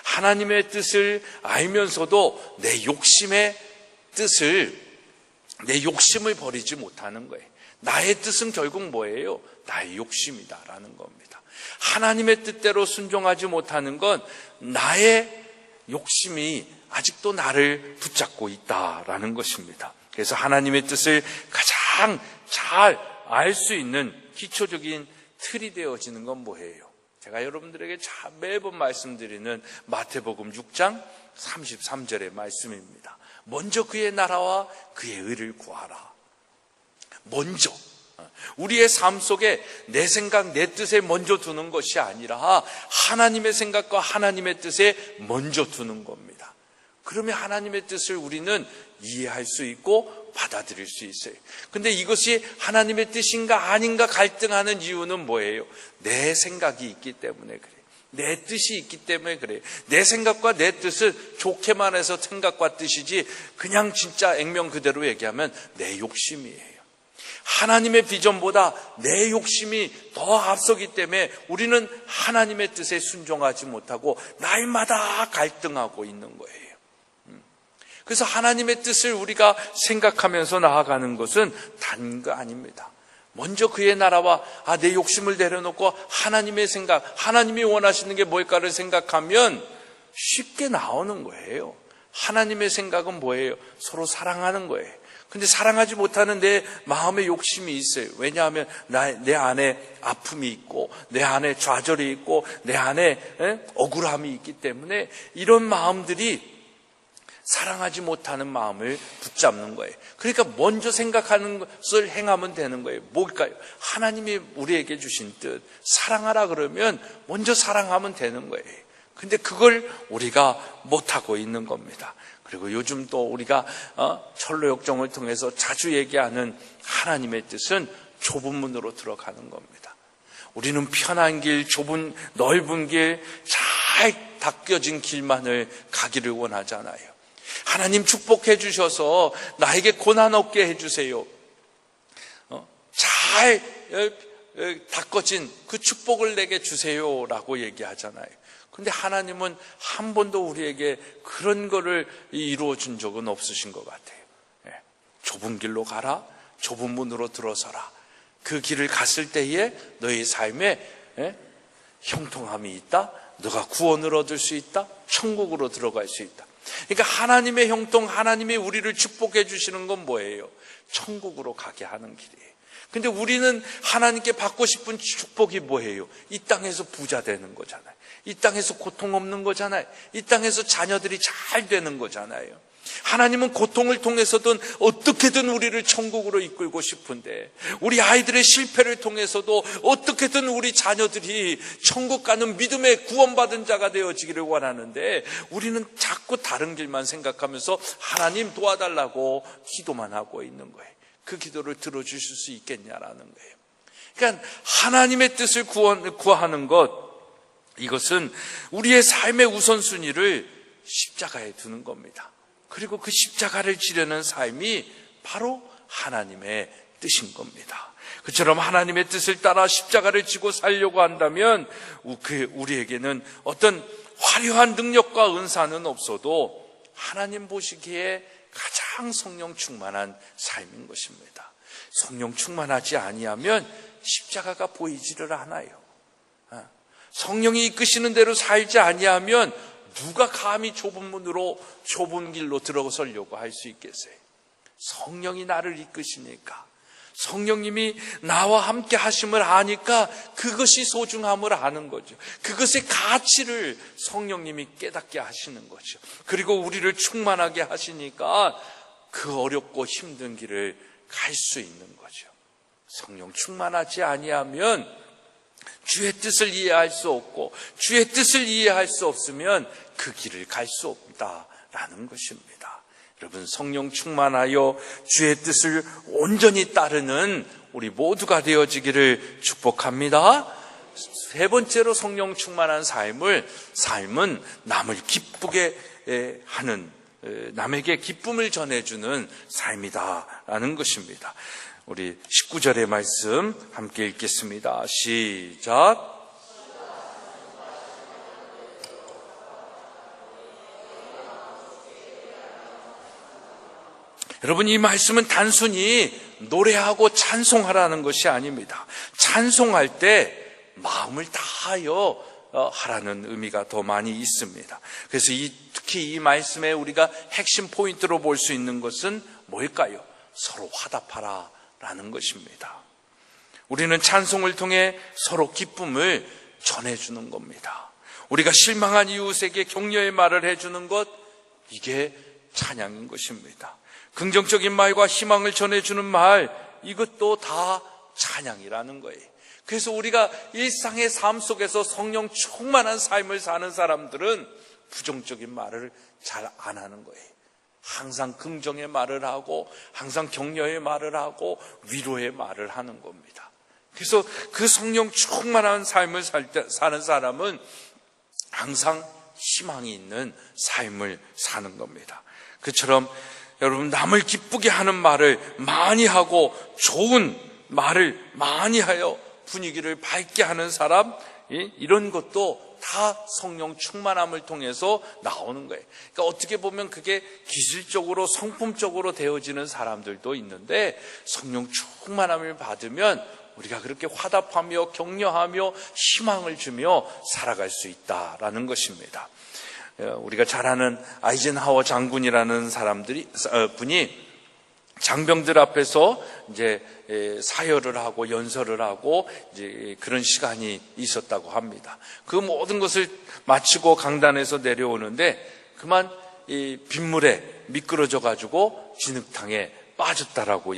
하나님의 뜻을 알면서도 내 욕심을 버리지 못하는 거예요. 나의 뜻은 결국 뭐예요? 나의 욕심이다라는 겁니다. 하나님의 뜻대로 순종하지 못하는 건 나의 욕심이 아직도 나를 붙잡고 있다라는 것입니다. 그래서 하나님의 뜻을 가장 잘 알 수 있는 기초적인 틀이 되어지는 건 뭐예요? 제가 여러분들에게 매번 말씀드리는 마태복음 6장 33절의 말씀입니다. 먼저 그의 나라와 그의 의를 구하라. 먼저 우리의 삶 속에 내 생각, 내 뜻에 먼저 두는 것이 아니라 하나님의 생각과 하나님의 뜻에 먼저 두는 겁니다. 그러면 하나님의 뜻을 우리는 이해할 수 있고 받아들일 수 있어요. 근데 이것이 하나님의 뜻인가 아닌가 갈등하는 이유는 뭐예요? 내 생각이 있기 때문에 그래요. 내 뜻이 있기 때문에 그래요. 내 생각과 내 뜻은 좋게만 해서 생각과 뜻이지 그냥 진짜 액면 그대로 얘기하면 내 욕심이에요. 하나님의 비전보다 내 욕심이 더 앞서기 때문에 우리는 하나님의 뜻에 순종하지 못하고 날마다 갈등하고 있는 거예요. 그래서 하나님의 뜻을 우리가 생각하면서 나아가는 것은 단 거 아닙니다. 먼저 그의 나라와 내 욕심을 내려놓고 하나님의 생각, 하나님이 원하시는 게 뭘까를 생각하면 쉽게 나오는 거예요. 하나님의 생각은 뭐예요? 서로 사랑하는 거예요. 근데 사랑하지 못하는 내 마음의 욕심이 있어요. 왜냐하면 내 안에 아픔이 있고 내 안에 좌절이 있고 내 안에 억울함이 있기 때문에 이런 마음들이 사랑하지 못하는 마음을 붙잡는 거예요. 그러니까 먼저 생각하는 것을 행하면 되는 거예요. 뭘까요? 하나님이 우리에게 주신 뜻, 사랑하라 그러면 먼저 사랑하면 되는 거예요. 근데 그걸 우리가 못하고 있는 겁니다. 그리고 요즘 또 우리가 철로역정을 통해서 자주 얘기하는 하나님의 뜻은 좁은 문으로 들어가는 겁니다. 우리는 편한 길, 좁은 넓은 길, 잘 닦여진 길만을 가기를 원하잖아요. 하나님 축복해 주셔서 나에게 고난 없게 해주세요. 잘 닦아진 그 축복을 내게 주세요라고 얘기하잖아요. 근데 하나님은 한 번도 우리에게 그런 거를 이루어 준 적은 없으신 것 같아요. 좁은 길로 가라, 좁은 문으로 들어서라. 그 길을 갔을 때에 너의 삶에 형통함이 있다, 너가 구원을 얻을 수 있다, 천국으로 들어갈 수 있다. 그러니까 하나님의 형통, 하나님이 우리를 축복해 주시는 건 뭐예요? 천국으로 가게 하는 길이에요. 근데 우리는 하나님께 받고 싶은 축복이 뭐예요? 이 땅에서 부자 되는 거잖아요. 이 땅에서 고통 없는 거잖아요. 이 땅에서 자녀들이 잘 되는 거잖아요. 하나님은 고통을 통해서든 어떻게든 우리를 천국으로 이끌고 싶은데, 우리 아이들의 실패를 통해서도 어떻게든 우리 자녀들이 천국 가는 믿음의 구원받은 자가 되어지기를 원하는데, 우리는 자꾸 다른 길만 생각하면서 하나님 도와달라고 기도만 하고 있는 거예요. 그 기도를 들어주실 수 있겠냐라는 거예요. 그러니까 하나님의 뜻을 구하는 것, 이것은 우리의 삶의 우선순위를 십자가에 두는 겁니다. 그리고 그 십자가를 지려는 삶이 바로 하나님의 뜻인 겁니다. 그처럼 하나님의 뜻을 따라 십자가를 지고 살려고 한다면 우리에게는 어떤 화려한 능력과 은사는 없어도 하나님 보시기에 가장 성령 충만한 삶인 것입니다. 성령 충만하지 아니하면 십자가가 보이지를 않아요. 성령이 이끄시는 대로 살지 아니하면 누가 감히 좁은 문으로 좁은 길로 들어서려고 할 수 있겠어요? 성령이 나를 이끄시니까, 성령님이 나와 함께 하심을 아니까 그것이 소중함을 아는 거죠. 그것의 가치를 성령님이 깨닫게 하시는 거죠. 그리고 우리를 충만하게 하시니까 그 어렵고 힘든 길을 갈 수 있는 거죠. 성령 충만하지 아니하면 주의 뜻을 이해할 수 없고, 주의 뜻을 이해할 수 없으면 그 길을 갈 수 없다라는 것입니다. 여러분, 성령 충만하여 주의 뜻을 온전히 따르는 우리 모두가 되어지기를 축복합니다. 세 번째로 성령 충만한 삶은 남을 기쁘게 하는, 남에게 기쁨을 전해주는 삶이다라는 것입니다. 우리 19절의 말씀 함께 읽겠습니다. 시작. 여러분, 이 말씀은 단순히 노래하고 찬송하라는 것이 아닙니다. 찬송할 때 마음을 다하여 하라는 의미가 더 많이 있습니다. 그래서 특히 이 말씀에 우리가 핵심 포인트로 볼 수 있는 것은 뭘까요? 서로 화답하라 라는 것입니다. 우리는 찬송을 통해 서로 기쁨을 전해주는 겁니다. 우리가 실망한 이웃에게 격려의 말을 해주는 것, 이게 찬양인 것입니다. 긍정적인 말과 희망을 전해주는 말, 이것도 다 찬양이라는 거예요. 그래서 우리가 일상의 삶 속에서 성령 충만한 삶을 사는 사람들은 부정적인 말을 잘 안 하는 거예요. 항상 긍정의 말을 하고, 항상 격려의 말을 하고, 위로의 말을 하는 겁니다. 그래서 그 성령 충만한 삶을 사는 사람은 항상 희망이 있는 삶을 사는 겁니다. 그처럼 여러분, 남을 기쁘게 하는 말을 많이 하고 좋은 말을 많이 하여 분위기를 밝게 하는 사람, 이런 것도 다 성령 충만함을 통해서 나오는 거예요. 그러니까 어떻게 보면 그게 기술적으로 성품적으로 되어지는 사람들도 있는데 성령 충만함을 받으면 우리가 그렇게 화답하며 격려하며 희망을 주며 살아갈 수 있다라는 것입니다. 우리가 잘 아는 아이젠하워 장군이라는 분이 장병들 앞에서 이제 사열을 하고 연설을 하고 이제 그런 시간이 있었다고 합니다. 그 모든 것을 마치고 강단에서 내려오는데 그만 이 빗물에 미끄러져 가지고 진흙탕에 빠졌다고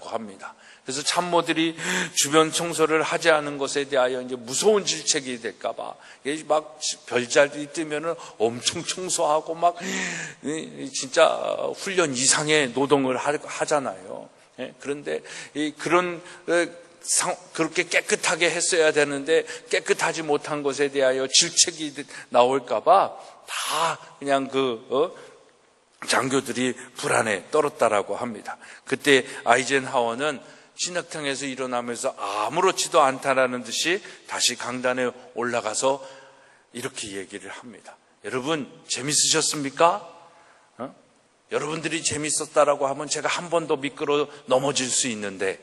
합니다. 그래서 참모들이 주변 청소를 하지 않은 것에 대하여 이제 무서운 질책이 될까봐 막 별자리 뜨면은 엄청 청소하고 막 진짜 훈련 이상의 노동을 하잖아요. 그런데 그렇게 깨끗하게 했어야 되는데 깨끗하지 못한 것에 대하여 질책이 나올까봐 다 그냥 장교들이 불안에 떨었다라고 합니다. 그때 아이젠하워는 진흙탕에서 일어나면서 아무렇지도 않다라는 듯이 다시 강단에 올라가서 이렇게 얘기를 합니다. 여러분 재밌으셨습니까? 여러분들이 재밌었다라고 하면 제가 한 번 더 미끄러 넘어질 수 있는데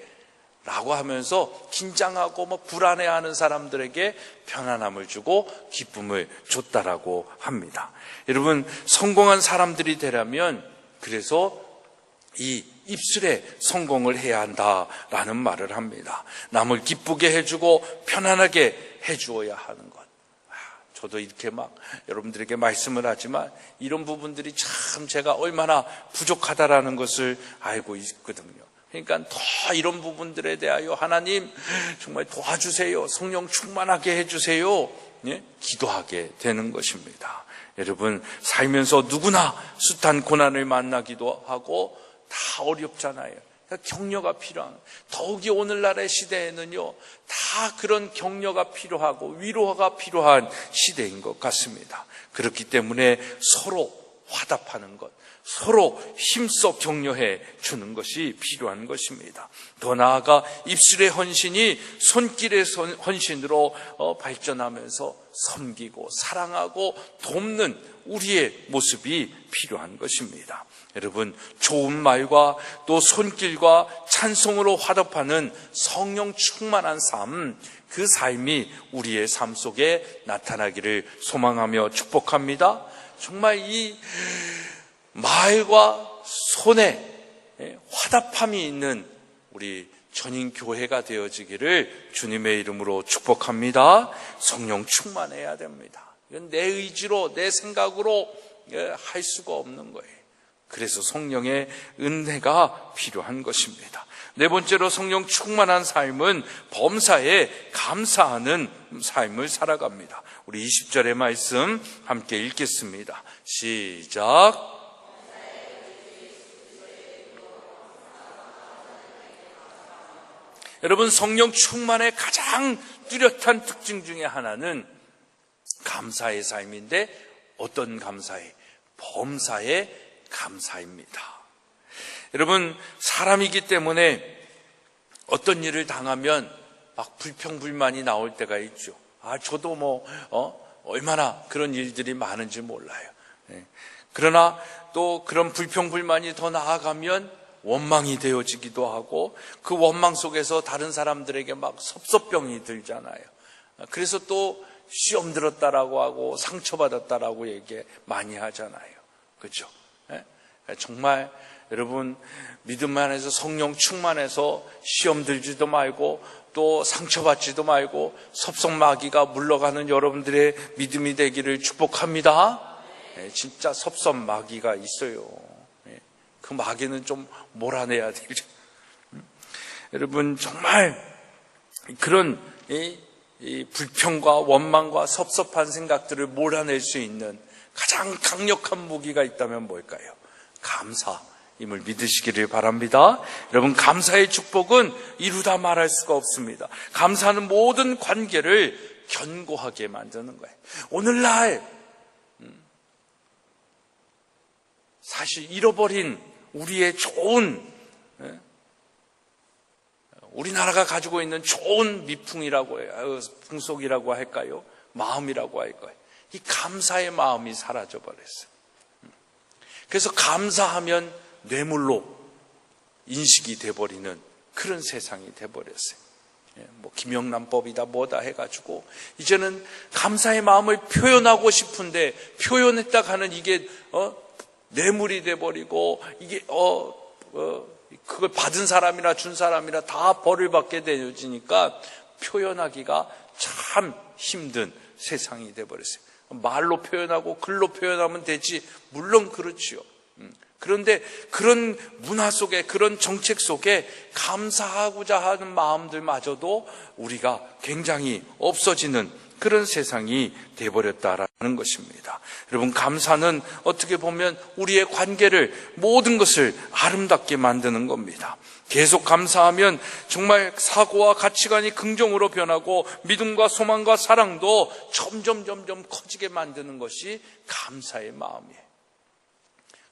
라고 하면서 긴장하고 불안해하는 사람들에게 편안함을 주고 기쁨을 줬다라고 합니다. 여러분 성공한 사람들이 되려면 그래서 이 입술에 성공을 해야 한다라는 말을 합니다. 남을 기쁘게 해주고 편안하게 해주어야 하는 것. 저도 이렇게 여러분들에게 말씀을 하지만 이런 부분들이 참 제가 얼마나 부족하다라는 것을 알고 있거든요. 그러니까 더 이런 부분들에 대하여 하나님 정말 도와주세요. 성령 충만하게 해주세요. 기도하게 되는 것입니다. 여러분 살면서 누구나 숱한 고난을 만나기도 하고 다 어렵잖아요. 격려가 필요한, 더욱이 오늘날의 시대에는요 다 그런 격려가 필요하고 위로가 필요한 시대인 것 같습니다. 그렇기 때문에 서로 화답하는 것, 서로 힘써 격려해 주는 것이 필요한 것입니다. 더 나아가 입술의 헌신이 손길의 헌신으로 발전하면서 섬기고 사랑하고 돕는 우리의 모습이 필요한 것입니다. 여러분 좋은 말과 또 손길과 찬송으로 화답하는 성령 충만한 삶, 그 삶이 우리의 삶 속에 나타나기를 소망하며 축복합니다. 정말 이 말과 손에 화답함이 있는 우리 전인교회가 되어지기를 주님의 이름으로 축복합니다. 성령 충만해야 됩니다. 이건 내 의지로 내 생각으로 할 수가 없는 거예요. 그래서 성령의 은혜가 필요한 것입니다. 네 번째로 성령 충만한 삶은 범사에 감사하는 삶을 살아갑니다. 우리 20절의 말씀 함께 읽겠습니다. 시작. 여러분 성령 충만의 가장 뚜렷한 특징 중에 하나는 감사의 삶인데 어떤 감사에? 범사의 감사입니다. 여러분 사람이기 때문에 어떤 일을 당하면 막 불평불만이 나올 때가 있죠. 저도 얼마나 그런 일들이 많은지 몰라요. 그러나 또 그런 불평불만이 더 나아가면 원망이 되어지기도 하고 그 원망 속에서 다른 사람들에게 막 섭섭병이 들잖아요. 그래서 또 시험 들었다라고 하고 상처받았다라고 얘기 많이 하잖아요. 그렇죠? 정말 여러분 믿음 안에서 성령 충만해서 시험 들지도 말고 또 상처받지도 말고 섭섭마귀가 물러가는 여러분들의 믿음이 되기를 축복합니다. 진짜 섭섭마귀가 있어요. 그 마귀는 좀 몰아내야 되죠. 여러분 정말 그런 이 불평과 원망과 섭섭한 생각들을 몰아낼 수 있는 가장 강력한 무기가 있다면 뭘까요? 감사임을 믿으시기를 바랍니다. 여러분 감사의 축복은 이루다 말할 수가 없습니다. 감사는 모든 관계를 견고하게 만드는 거예요. 오늘날 사실 잃어버린 우리의 좋은, 우리나라가 가지고 있는 좋은 미풍이라고 해요. 풍속이라고 할까요? 마음이라고 할 거예요. 이 감사의 마음이 사라져 버렸어요. 그래서 감사하면 뇌물로 인식이 돼버리는 그런 세상이 돼버렸어요. 뭐 김영란법이다 뭐다 해가지고 이제는 감사의 마음을 표현하고 싶은데 표현했다 하는 이게 뇌물이 돼버리고 이게 그걸 받은 사람이나 준 사람이나 다 벌을 받게 되어지니까 표현하기가 참 힘든 세상이 돼버렸어요. 말로 표현하고 글로 표현하면 되지, 물론 그렇지요. 그런데 그런 문화 속에, 그런 정책 속에 감사하고자 하는 마음들마저도 우리가 굉장히 없어지는 그런 세상이 돼버렸다라는 것입니다. 여러분, 감사는 어떻게 보면 우리의 관계를, 모든 것을 아름답게 만드는 겁니다. 계속 감사하면 정말 사고와 가치관이 긍정으로 변하고 믿음과 소망과 사랑도 점점 커지게 만드는 것이 감사의 마음이에요.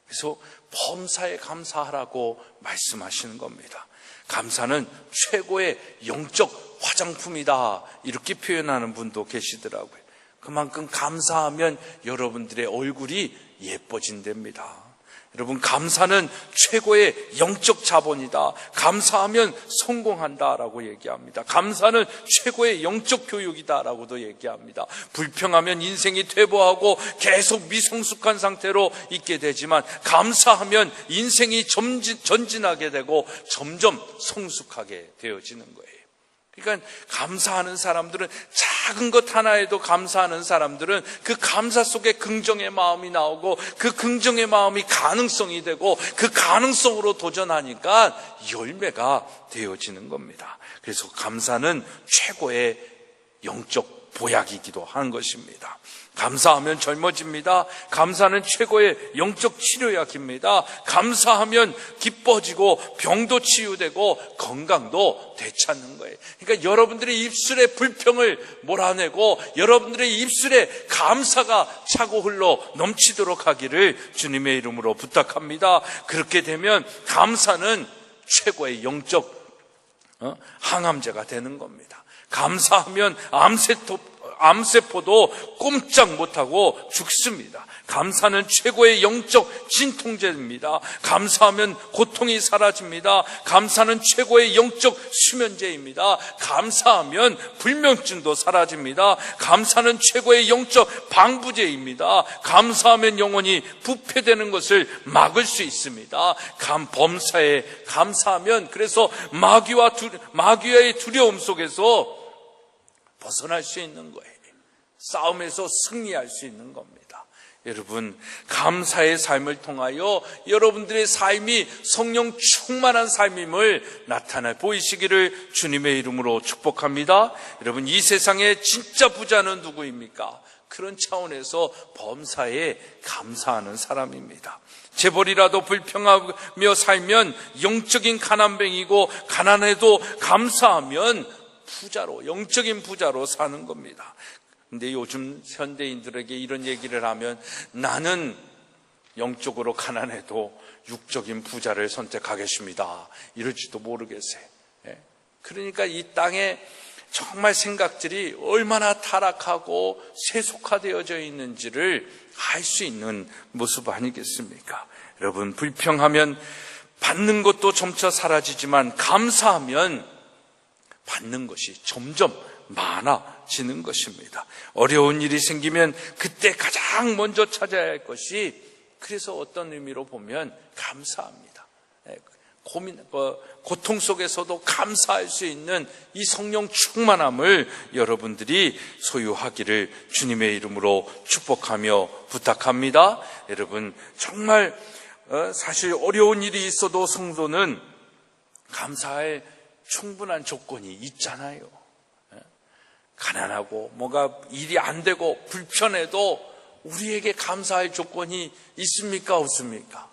그래서 범사에 감사하라고 말씀하시는 겁니다. 감사는 최고의 영적 화장품이다, 이렇게 표현하는 분도 계시더라고요. 그만큼 감사하면 여러분들의 얼굴이 예뻐진답니다. 여러분, 감사는 최고의 영적 자본이다. 감사하면 성공한다라고 얘기합니다. 감사는 최고의 영적 교육이다라고도 얘기합니다. 불평하면 인생이 퇴보하고 계속 미성숙한 상태로 있게 되지만 감사하면 인생이 전진하게 되고 점점 성숙하게 되어지는 거예요. 그러니까 감사하는 사람들은, 작은 것 하나에도 감사하는 사람들은 그 감사 속에 긍정의 마음이 나오고 그 긍정의 마음이 가능성이 되고 그 가능성으로 도전하니까 열매가 되어지는 겁니다. 그래서 감사는 최고의 영적 보약이기도 한 것입니다. 감사하면 젊어집니다. 감사는 최고의 영적 치료약입니다. 감사하면 기뻐지고 병도 치유되고 건강도 되찾는 거예요. 그러니까 여러분들의 입술에 불평을 몰아내고 여러분들의 입술에 감사가 차고 흘러 넘치도록 하기를 주님의 이름으로 부탁합니다. 그렇게 되면 감사는 최고의 영적 항암제가 되는 겁니다. 감사하면 암세포도 꼼짝 못하고 죽습니다. 감사는 최고의 영적 진통제입니다. 감사하면 고통이 사라집니다. 감사는 최고의 영적 수면제입니다. 감사하면 불면증도 사라집니다. 감사는 최고의 영적 방부제입니다. 감사하면 영혼이 부패되는 것을 막을 수 있습니다. 범사에 감사하면, 그래서 마귀와의 두려움 속에서 벗어날 수 있는 거예요. 싸움에서 승리할 수 있는 겁니다. 여러분, 감사의 삶을 통하여 여러분들의 삶이 성령 충만한 삶임을 나타내 보이시기를 주님의 이름으로 축복합니다. 여러분, 이 세상의 진짜 부자는 누구입니까? 그런 차원에서 범사에 감사하는 사람입니다. 재벌이라도 불평하며 살면 영적인 가난뱅이고, 가난해도 감사하면 부자로, 영적인 부자로 사는 겁니다. 근데 요즘 현대인들에게 이런 얘기를 하면 나는 영적으로 가난해도 육적인 부자를 선택하겠습니다, 이럴지도 모르겠어요. 그러니까 이 땅에 정말 생각들이 얼마나 타락하고 세속화되어져 있는지를 알 수 있는 모습 아니겠습니까? 여러분, 불평하면 받는 것도 점차 사라지지만 감사하면 받는 것이 점점 많아지는 것입니다. 어려운 일이 생기면 그때 가장 먼저 찾아야 할 것이, 그래서 어떤 의미로 보면 감사합니다. 고통 속에서도 감사할 수 있는 이 성령 충만함을 여러분들이 소유하기를 주님의 이름으로 축복하며 부탁합니다. 여러분, 정말 사실 어려운 일이 있어도 성도는 감사할 충분한 조건이 있잖아요. 가난하고 뭐가 일이 안 되고 불편해도 우리에게 감사할 조건이 있습니까, 없습니까?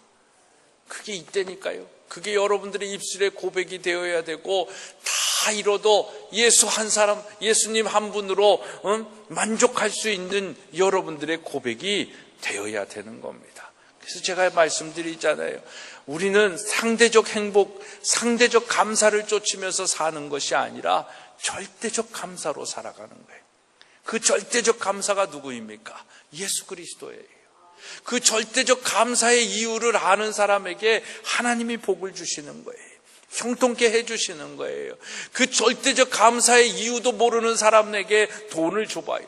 그게 있다니까요. 그게 여러분들의 입술에 고백이 되어야 되고, 다 이뤄도 예수님 한 분으로 만족할 수 있는 여러분들의 고백이 되어야 되는 겁니다. 그래서 제가 말씀드리잖아요. 우리는 상대적 행복, 상대적 감사를 쫓으면서 사는 것이 아니라 절대적 감사로 살아가는 거예요. 그 절대적 감사가 누구입니까? 예수 그리스도예요. 그 절대적 감사의 이유를 아는 사람에게 하나님이 복을 주시는 거예요. 형통케 해주시는 거예요. 그 절대적 감사의 이유도 모르는 사람에게 돈을 줘봐요.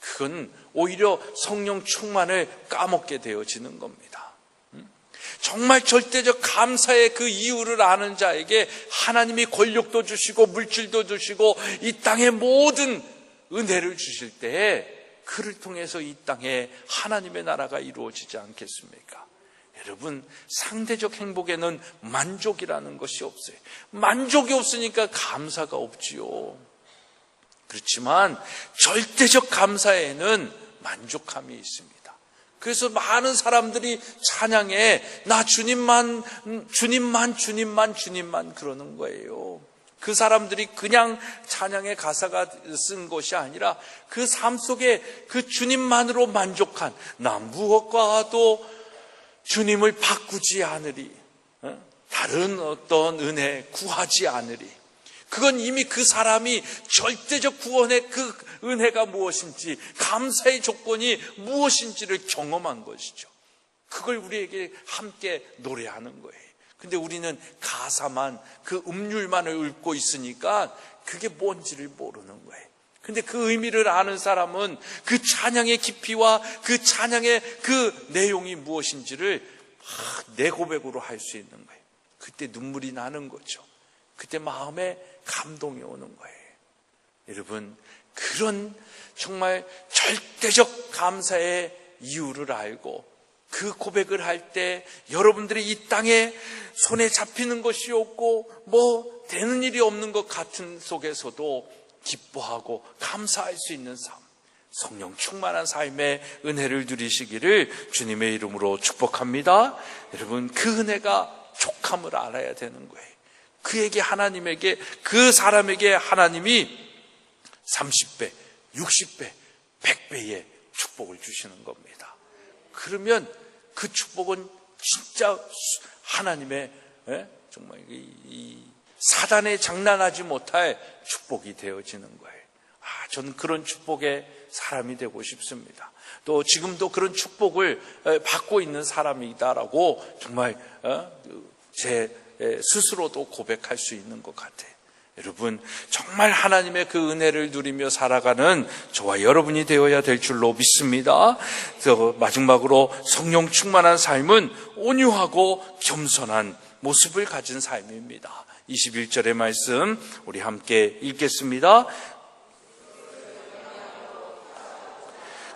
그건 오히려 성령 충만을 까먹게 되어지는 겁니다. 정말 절대적 감사의 그 이유를 아는 자에게 하나님이 권력도 주시고 물질도 주시고 이 땅의 모든 은혜를 주실 때에 그를 통해서 이 땅에 하나님의 나라가 이루어지지 않겠습니까? 여러분, 상대적 행복에는 만족이라는 것이 없어요. 만족이 없으니까 감사가 없지요. 그렇지만 절대적 감사에는 만족함이 있습니다. 그래서 많은 사람들이 찬양에 나 주님만 그러는 거예요. 그 사람들이 그냥 찬양의 가사가 쓴 것이 아니라 그 삶 속에 그 주님만으로 만족한, 나 무엇과도 주님을 바꾸지 않으리, 다른 어떤 은혜 구하지 않으리. 그건 이미 그 사람이 절대적 구원의 그 은혜가 무엇인지, 감사의 조건이 무엇인지를 경험한 것이죠. 그걸 우리에게 함께 노래하는 거예요. 근데 우리는 가사만, 그 음률만을 읊고 있으니까 그게 뭔지를 모르는 거예요. 근데 그 의미를 아는 사람은 그 찬양의 깊이와 그 찬양의 그 내용이 무엇인지를 내 고백으로 할 수 있는 거예요. 그때 눈물이 나는 거죠. 그때 마음에 감동이 오는 거예요. 여러분, 그런 정말 절대적 감사의 이유를 알고 그 고백을 할 때 여러분들이 이 땅에 손에 잡히는 것이 없고 뭐 되는 일이 없는 것 같은 속에서도 기뻐하고 감사할 수 있는 삶, 성령 충만한 삶의 은혜를 누리시기를 주님의 이름으로 축복합니다. 여러분, 그 은혜가 족함을 알아야 되는 거예요. 그에게 하나님에게, 그 사람에게 하나님이 30배, 60배, 100배의 축복을 주시는 겁니다. 그러면 그 축복은 진짜 하나님의 정말 이 사단에 장난하지 못할 축복이 되어지는 거예요. 저는 그런 축복의 사람이 되고 싶습니다. 또 지금도 그런 축복을 받고 있는 사람이다라고 정말 제 스스로도 고백할 수 있는 것 같아요. 여러분, 정말 하나님의 그 은혜를 누리며 살아가는 저와 여러분이 되어야 될 줄로 믿습니다. 그래서 마지막으로 성령 충만한 삶은 온유하고 겸손한 모습을 가진 삶입니다. 21절의 말씀 우리 함께 읽겠습니다.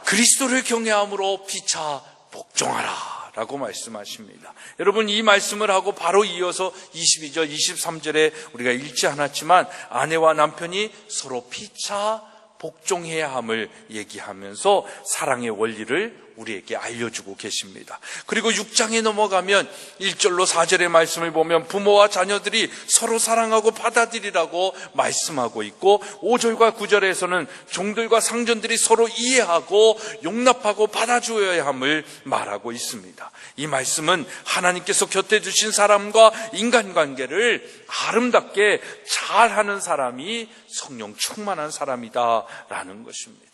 그리스도를 경외함으로 피차 복종하라 라고 말씀하십니다. 여러분, 이 말씀을 하고 바로 이어서 22절, 23절에 우리가 읽지 않았지만 아내와 남편이 서로 피차 복종해야 함을 얘기하면서 사랑의 원리를 우리에게 알려주고 계십니다. 그리고 6장에 넘어가면 1절로 4절의 말씀을 보면 부모와 자녀들이 서로 사랑하고 받아들이라고 말씀하고 있고 5절과 9절에서는 종들과 상전들이 서로 이해하고 용납하고 받아줘야 함을 말하고 있습니다. 이 말씀은 하나님께서 곁에 두신 사람과 인간관계를 아름답게 잘하는 사람이 성령 충만한 사람이다라는 것입니다.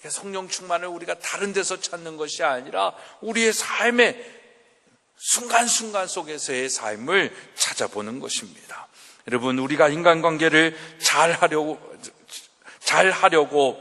성령 충만을 우리가 다른 데서 찾는 것이 아니라 우리의 삶의 순간순간 속에서의 삶을 찾아보는 것입니다. 여러분, 우리가 인간관계를 잘하려고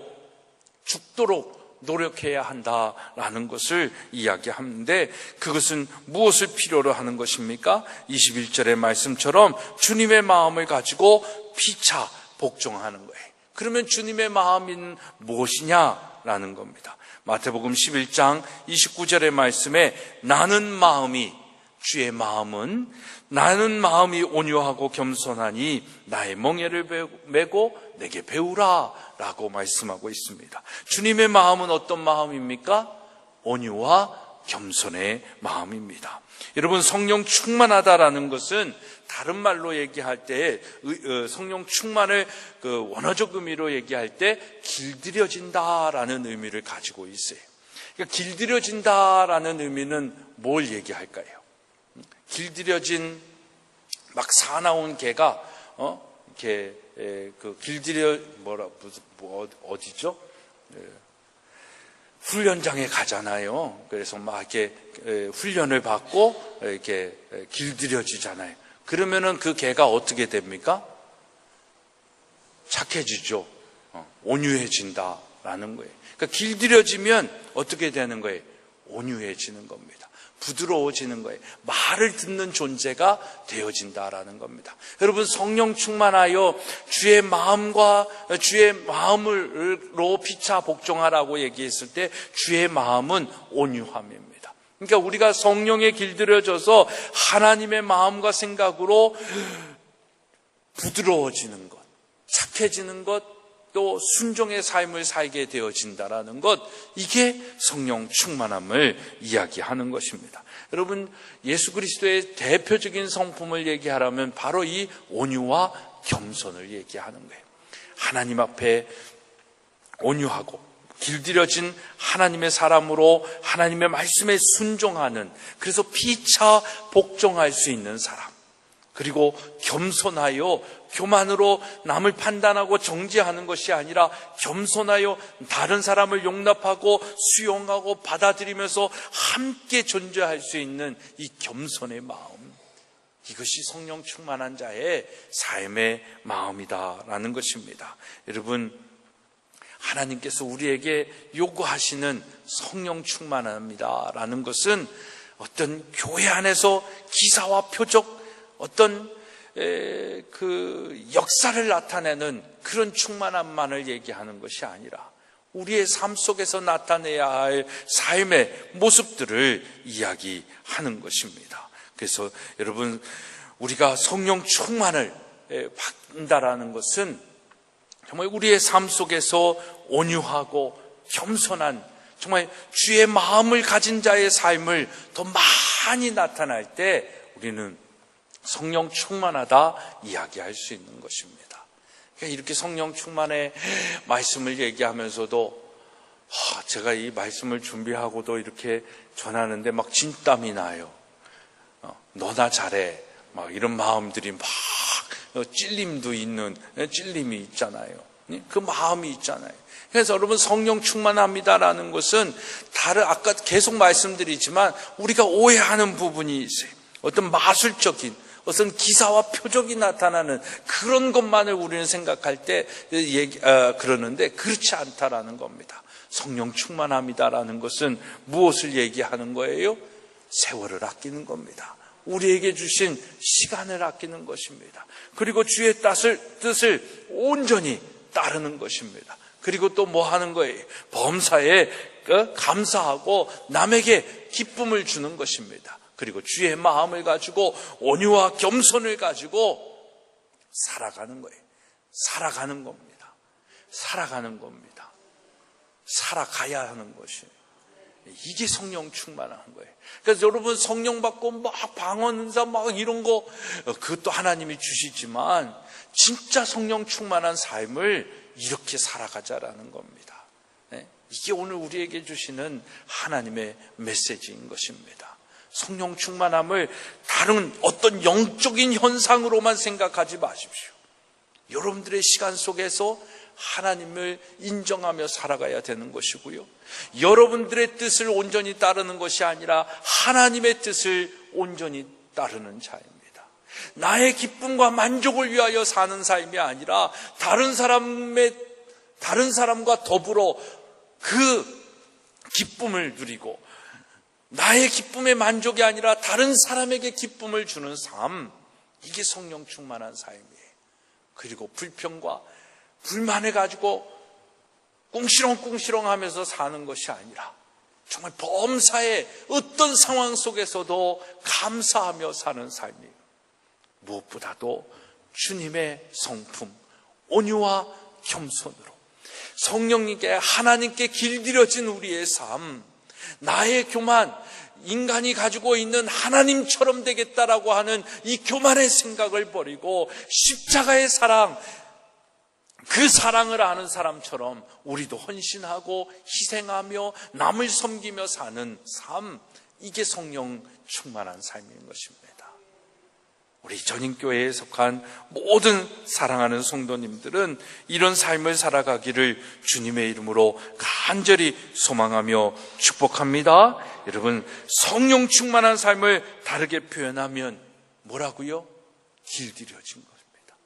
죽도록 노력해야 한다라는 것을 이야기하는데 그것은 무엇을 필요로 하는 것입니까? 21절의 말씀처럼 주님의 마음을 가지고 피차 복종하는 거예요. 그러면 주님의 마음은 무엇이냐라는 겁니다. 마태복음 11장 29절의 말씀에 나는 마음이 온유하고 겸손하니 나의 멍에를 메고 내게 배우라 라고 말씀하고 있습니다. 주님의 마음은 어떤 마음입니까? 온유와 겸손의 마음입니다. 여러분, 성령 충만하다라는 것은 다른 말로 얘기할 때 성령 충만을 그 원어적 의미로 얘기할 때 길들여진다라는 의미를 가지고 있어요. 그러니까 길들여진다라는 의미는 뭘 얘기할까요? 길들여진 막 사나운 개가 이렇게 그 길들여 어디죠? 훈련장에 가잖아요. 그래서 막 이렇게 훈련을 받고 이렇게 길들여지잖아요. 그러면은 그 개가 어떻게 됩니까? 착해지죠. 온유해진다라는 거예요. 그러니까 길들여지면 어떻게 되는 거예요? 온유해지는 겁니다. 부드러워지는 거예요. 말을 듣는 존재가 되어진다라는 겁니다. 여러분, 성령 충만하여 주의 마음과 주의 마음으로 피차 복종하라고 얘기했을 때 주의 마음은 온유함입니다. 그러니까 우리가 성령에 길들여져서 하나님의 마음과 생각으로 부드러워지는 것, 착해지는 것, 또 순종의 삶을 살게 되어진다라는 것, 이게 성령 충만함을 이야기하는 것입니다. 여러분, 예수 그리스도의 대표적인 성품을 얘기하라면 바로 이 온유와 겸손을 얘기하는 거예요. 하나님 앞에 온유하고 길들여진 하나님의 사람으로 하나님의 말씀에 순종하는, 그래서 피차 복종할 수 있는 사람, 그리고 겸손하여 교만으로 남을 판단하고 정죄하는 것이 아니라 겸손하여 다른 사람을 용납하고 수용하고 받아들이면서 함께 존재할 수 있는 이 겸손의 마음, 이것이 성령 충만한 자의 삶의 마음이다라는 것입니다. 여러분, 하나님께서 우리에게 요구하시는 성령 충만함이다라는 것은 어떤 교회 안에서 기사와 표적, 어떤 그 역사를 나타내는 그런 충만함만을 얘기하는 것이 아니라 우리의 삶 속에서 나타내야 할 삶의 모습들을 이야기하는 것입니다. 그래서 여러분, 우리가 성령 충만을 받는다라는 것은 정말 우리의 삶 속에서 온유하고 겸손한, 정말 주의 마음을 가진 자의 삶을 더 많이 나타날 때 우리는 성령 충만하다 이야기할 수 있는 것입니다. 그러니까 이렇게 성령 충만의 말씀을 얘기하면서도 제가 이 말씀을 준비하고도 이렇게 전하는데 막 진땀이 나요. 너나 잘해, 막 이런 마음들이 막 찔림도 있는, 찔림이 있잖아요. 그 마음이 있잖아요. 그래서 여러분, 성령 충만합니다라는 것은 아까 계속 말씀드리지만 우리가 오해하는 부분이 있어요. 어떤 마술적인, 어떤 기사와 표적이 나타나는 그런 것만을 우리는 생각할 때 그러는데 그렇지 않다라는 겁니다. 성령 충만합니다라는 것은 무엇을 얘기하는 거예요? 세월을 아끼는 겁니다. 우리에게 주신 시간을 아끼는 것입니다. 그리고 주의 뜻을 온전히 따르는 것입니다. 그리고 또 뭐 하는 거예요? 범사에 감사하고 남에게 기쁨을 주는 것입니다. 그리고 주의 마음을 가지고 온유와 겸손을 가지고 살아가는 거예요. 살아가는 겁니다. 살아가는 겁니다. 살아가야 하는 것이에요. 이게 성령 충만한 거예요. 그래서 여러분, 성령 받고 막 방언사 막 이런 거, 그것도 하나님이 주시지만 진짜 성령 충만한 삶을 이렇게 살아가자라는 겁니다. 이게 오늘 우리에게 주시는 하나님의 메시지인 것입니다. 성령 충만함을 다른 어떤 영적인 현상으로만 생각하지 마십시오. 여러분들의 시간 속에서 하나님을 인정하며 살아가야 되는 것이고요, 여러분들의 뜻을 온전히 따르는 것이 아니라 하나님의 뜻을 온전히 따르는 자입니다. 나의 기쁨과 만족을 위하여 사는 삶이 아니라 다른 사람과 더불어 그 기쁨을 누리고, 나의 기쁨의 만족이 아니라 다른 사람에게 기쁨을 주는 삶, 이게 성령 충만한 삶이에요. 그리고 불평과 불만해 가지고 꿍시렁꿍시렁 하면서 사는 것이 아니라 정말 범사의 어떤 상황 속에서도 감사하며 사는 삶이에요. 무엇보다도 주님의 성품, 온유와 겸손으로 성령님께, 하나님께 길들여진 우리의 삶, 나의 교만, 인간이 가지고 있는 하나님처럼 되겠다라고 하는 이 교만의 생각을 버리고 십자가의 사랑, 그 사랑을 아는 사람처럼 우리도 헌신하고 희생하며 남을 섬기며 사는 삶, 이게 성령 충만한 삶인 것입니다. 우리 전인교회에 속한 모든 사랑하는 성도님들은 이런 삶을 살아가기를 주님의 이름으로 간절히 소망하며 축복합니다. 여러분, 성령 충만한 삶을 다르게 표현하면 뭐라고요? 길들여진 겁니다.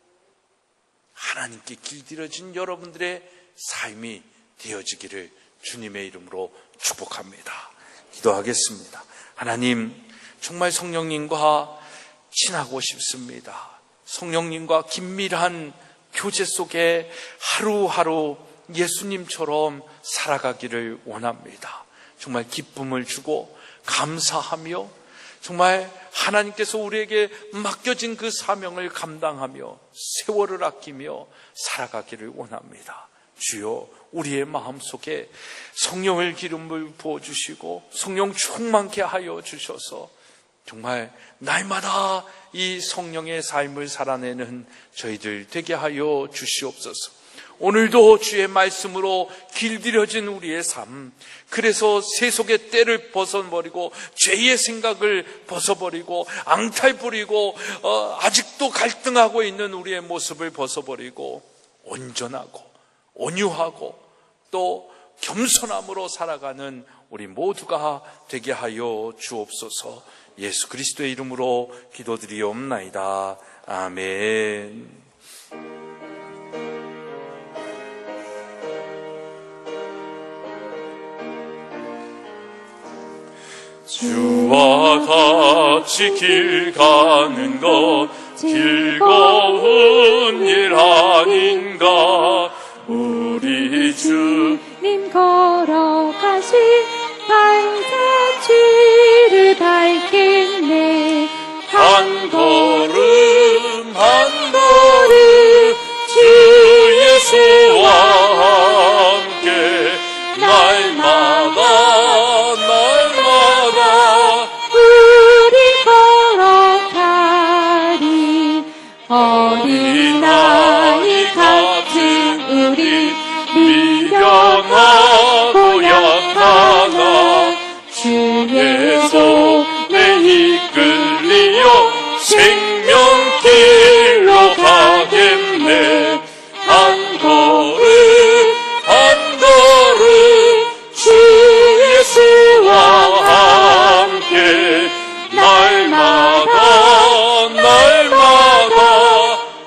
하나님께 길들여진 여러분들의 삶이 되어지기를 주님의 이름으로 축복합니다. 기도하겠습니다. 하나님, 정말 성령님과 친하고 싶습니다. 성령님과 긴밀한 교제 속에 하루하루 예수님처럼 살아가기를 원합니다. 정말 기쁨을 주고 감사하며 정말 하나님께서 우리에게 맡겨진 그 사명을 감당하며 세월을 아끼며 살아가기를 원합니다. 주여, 우리의 마음속에 성령의 기름을 부어주시고 성령 충만케 하여 주셔서 정말 날마다 이 성령의 삶을 살아내는 저희들 되게 하여 주시옵소서. 오늘도 주의 말씀으로 길들여진 우리의 삶, 그래서 세속의 때를 벗어버리고 죄의 생각을 벗어버리고 앙탈 부리고 아직도 갈등하고 있는 우리의 모습을 벗어버리고 온전하고 온유하고 또 겸손함으로 살아가는 우리 모두가 되게 하여 주옵소서. 예수 그리스도의 이름으로 기도드리옵나이다. 아멘. 주와 같이 길 가는 것 즐거운 일 아닌가. 우리 주님 걸어가신 발자취를 밟겠네. 한 걸음 한 걸음 주 예수와 함께 날마다 우리 걸어가리. 어린아이 같은 우리 미련하고 약하나 주의 손에 이끌리어 생명길로 가겠네. 한 걸음 한 걸음 주 예수와 함께 날마다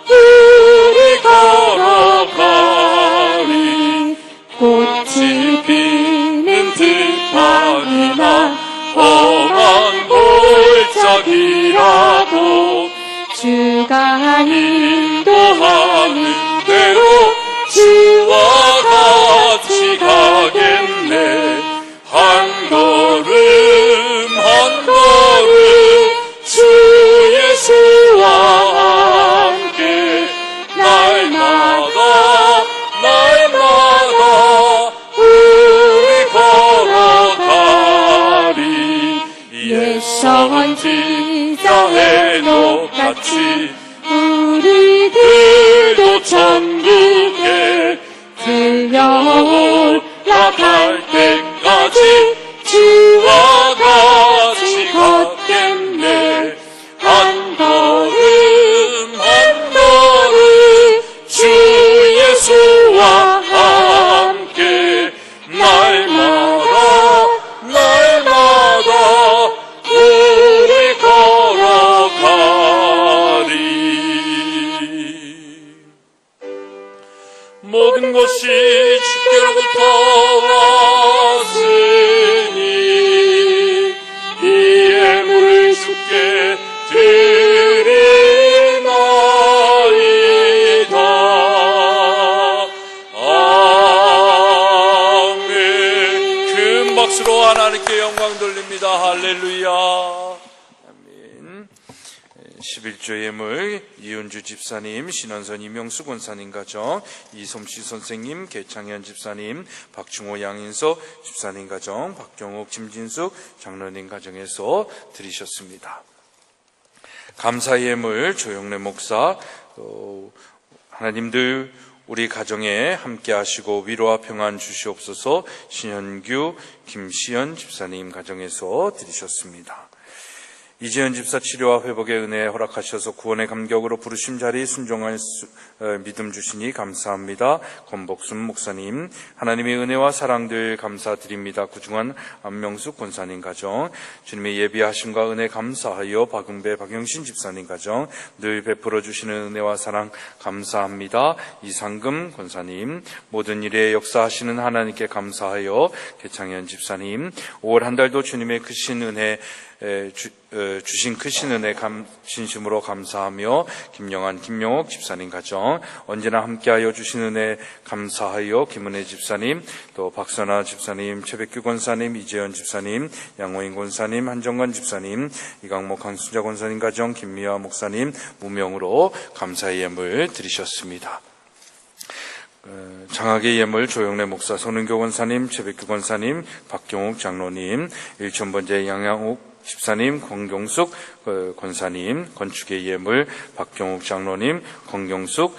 우리 걸어가리. 꽃이 피는 들판이나 험한 골짜기라도 주가 인도하는 대로 주와 같이 가겠네. 한 걸음 한 걸음 주 예수와 함께 날마다 우리 걸어가리. 옛 선지자 해녹같이 우리들도 천국에 들려올라갈 때까지 주와 같이 걷겠네. 한 걸음 한 걸음 주 예수와 함께 날마다 우리 걸어가리. 모든 것이 주께로부터 왔으니 이 예물을 주께 드리나이다. 아멘. 큰 박수로 하나님께 영광 돌립니다. 할렐루야. 아멘. 11조 예물 이은주 집사님, 신원선 이명수 권사님 가정, 이솜씨 선생님, 개창현 집사님, 박충호 양인서 집사님 가정, 박경옥 김진숙 장로님 가정에서 드리셨습니다. 감사 예물 조영래 목사, 하나님들 우리 가정에 함께 하시고 위로와 평안 주시옵소서. 신현규 김시연 집사님 가정에서 드리셨습니다. 이재현 집사 치료와 회복의 은혜 허락하셔서 구원의 감격으로 부르심 자리에 순종할 믿음 주시니 감사합니다. 권복순 목사님, 하나님의 은혜와 사랑들 감사드립니다. 구중한 안명숙 권사님 가정, 주님의 예비하심과 은혜 감사하여 박은배 박영신 집사님 가정 늘 베풀어 주시는 은혜와 사랑 감사합니다. 이상금 권사님, 모든 일에 역사하시는 하나님께 감사하여 개창현 집사님, 5월 한 달도 주님의 크신 은혜 주신 크신 은혜 진심으로 감사하며 김영환 김영옥 집사님 가정 언제나 함께하여 주신 은혜 감사하여 김은혜 집사님, 또 박선아 집사님, 최백규 권사님, 이재현 집사님, 양호인 권사님, 한정관 집사님, 이강목 강순자 권사님 가정, 김미화 목사님 무명으로 감사의 예물 드리셨습니다. 장학의 예물 조영래 목사, 손은교 권사님, 최백규 권사님, 박경욱 장로님, 일천번제 양양욱 집사님, 권경숙 권사님, 건축의 예물 박경욱 장로님, 권경숙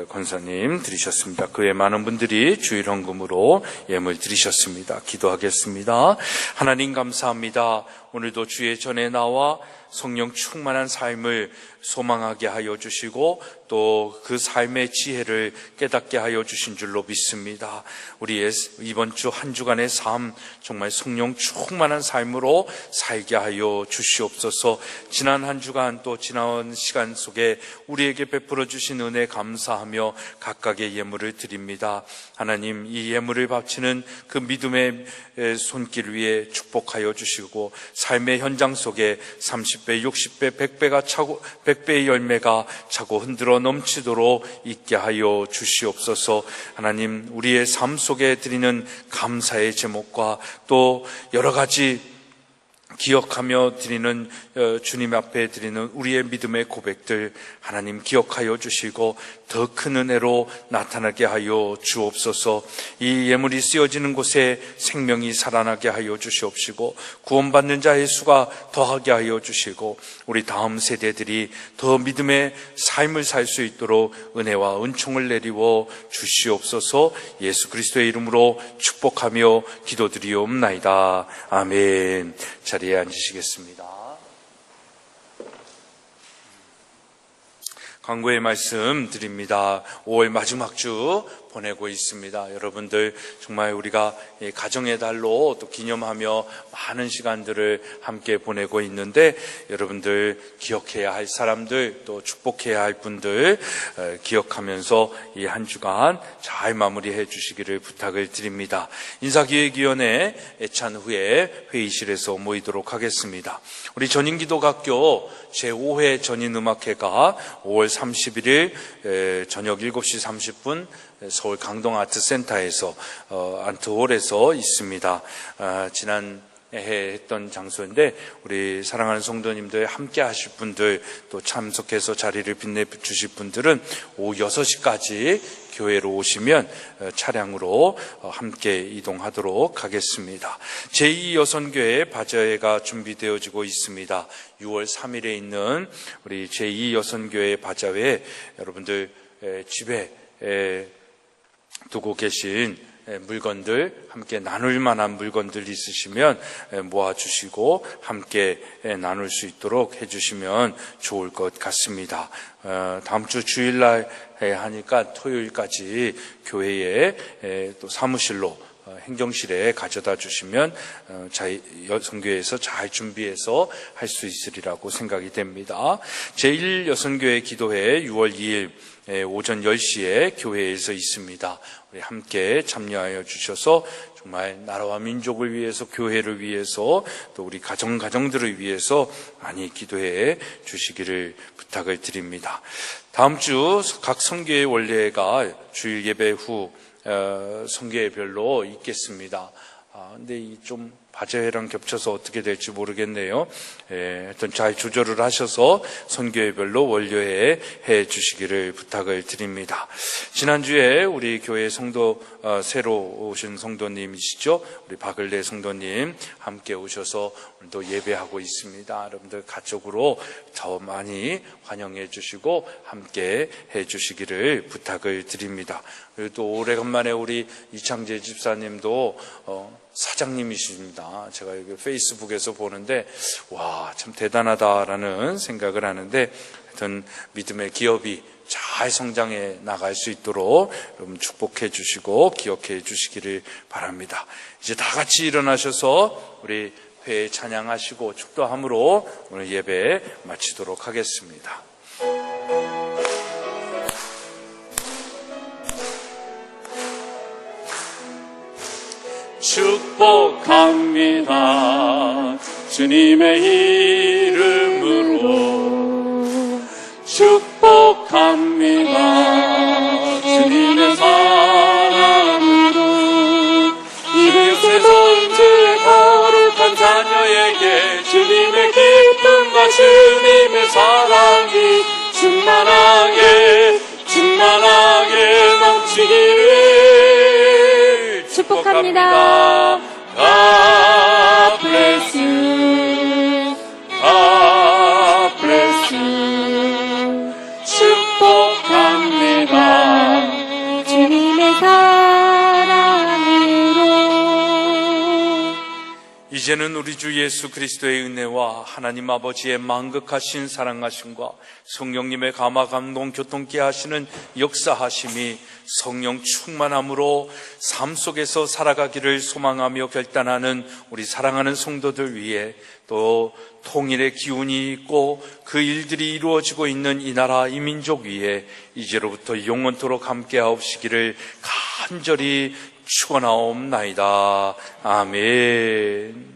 권사님 드리셨습니다. 그 외 많은 분들이 주일 헌금으로 예물 드리셨습니다. 기도하겠습니다. 하나님 감사합니다. 오늘도 주의 전에 나와 성령 충만한 삶을 소망하게 하여 주시고 또 그 삶의 지혜를 깨닫게 하여 주신 줄로 믿습니다. 우리의 이번 주 한 주간의 삶 정말 성령 충만한 삶으로 살게 하여 주시옵소서. 지난 한 주간 또 지나온 시간 속에 우리에게 베풀어 주신 은혜 감사하며 각각의 예물을 드립니다. 하나님, 이 예물을 바치는 그 믿음의 손길 위에 축복하여 주시고 삶의 현장 속에 30배, 60배, 100배가 차고 100배의 열매가 차고 흔들어 넘치도록 있게 하여 주시옵소서. 하나님, 우리의 삶 속에 드리는 감사의 제목과 또 여러 가지 기억하며 드리는 주님 앞에 드리는 우리의 믿음의 고백들 하나님 기억하여 주시고 더 큰 은혜로 나타나게 하여 주옵소서. 이 예물이 쓰여지는 곳에 생명이 살아나게 하여 주시옵시고 구원받는 자의 수가 더하게 하여 주시고 우리 다음 세대들이 더 믿음의 삶을 살 수 있도록 은혜와 은총을 내리워 주시옵소서. 예수 그리스도의 이름으로 축복하며 기도드리옵나이다. 아멘. 자리에 앉으시겠습니다. 광고의 말씀 드립니다. 5월 마지막 주 보내고 있습니다. 여러분들 정말 우리가 가정의 달로 또 기념하며 많은 시간들을 함께 보내고 있는데 여러분들 기억해야 할 사람들 또 축복해야 할 분들 기억하면서 이 한 주간 잘 마무리해 주시기를 부탁을 드립니다. 인사기획위원회 애찬 후에 회의실에서 모이도록 하겠습니다. 우리 전인기도학교 제5회 전인음악회가 5월 31일 저녁 7시 30분 서울 강동아트센터에서 안트홀에서 있습니다. 지난 했던 장소인데 우리 사랑하는 성도님들 함께 하실 분들 또 참석해서 자리를 빛내주실 분들은 오후 6시까지 교회로 오시면 차량으로 함께 이동하도록 하겠습니다. 제2여선교회 바자회가 준비되어지고 있습니다. 6월 3일에 있는 우리 제2여선교회 바자회 여러분들 집에 두고 계신 물건들 함께 나눌 만한 물건들 있으시면 모아주시고 함께 나눌 수 있도록 해주시면 좋을 것 같습니다. 다음 주 주일날 하니까 토요일까지 교회에 또 사무실로 행정실에 가져다 주시면 여선교회에서 잘 준비해서 할 수 있으리라고 생각이 됩니다. 제1여선교회 기도회 6월 2일 오전 10시에 교회에서 있습니다. 우리 함께 참여하여 주셔서 정말 나라와 민족을 위해서 교회를 위해서 또 우리 가정들을 위해서 많이 기도해 주시기를 부탁을 드립니다. 다음 주 각 선교회 원례가 주일 예배 후 선교회별로 있겠습니다. 근데 이 좀 바자회랑 겹쳐서 어떻게 될지 모르겠네요. 하여튼 잘 조절을 하셔서 선교회별로 원료회 해 주시기를 부탁을 드립니다. 지난주에 우리 교회 성도 새로 오신 성도님이시죠? 우리 박을래 성도님 함께 오셔서 오늘도 예배하고 있습니다. 여러분들 가족으로 더 많이 환영해 주시고 함께 해 주시기를 부탁을 드립니다. 그리고 또 오래간만에 우리 이창재 집사님도 사장님이십니다. 제가 여기 페이스북에서 보는데 와, 참 대단하다라는 생각을 하는데, 하여튼 믿음의 기업이 잘 성장해 나갈 수 있도록 여러분 축복해 주시고 기억해 주시기를 바랍니다. 이제 다 같이 일어나셔서 우리 회 찬양하시고 축도함으로 오늘 예배 마치도록 하겠습니다. 축복합니다. 주님의 이름으로 축복합니다. 주님의 사랑으로 이곳에서 이제 거룩한 자녀에게 주님의 기쁨과 주님의 사랑이 충만하게 넘치기를 축복합니다. God bless you. God bless you. 축복합니다. 주님의 사랑으로. 이제는 우리 주 예수 그리스도의 은혜와 하나님 아버지의 만극하신 사랑하심과 성령님의 감화 감동 교통케 하시는 역사하심이 성령 충만함으로 삶 속에서 살아가기를 소망하며 결단하는 우리 사랑하는 성도들 위해, 또 통일의 기운이 있고 그 일들이 이루어지고 있는 이 나라 이 민족 위에 이제로부터 영원토록 함께하옵시기를 간절히 축원하옵나이다. 아멘.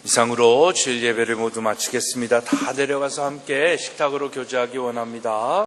이상으로 주일 예배를 모두 마치겠습니다. 다 내려가서 함께 식탁으로 교제하기 원합니다.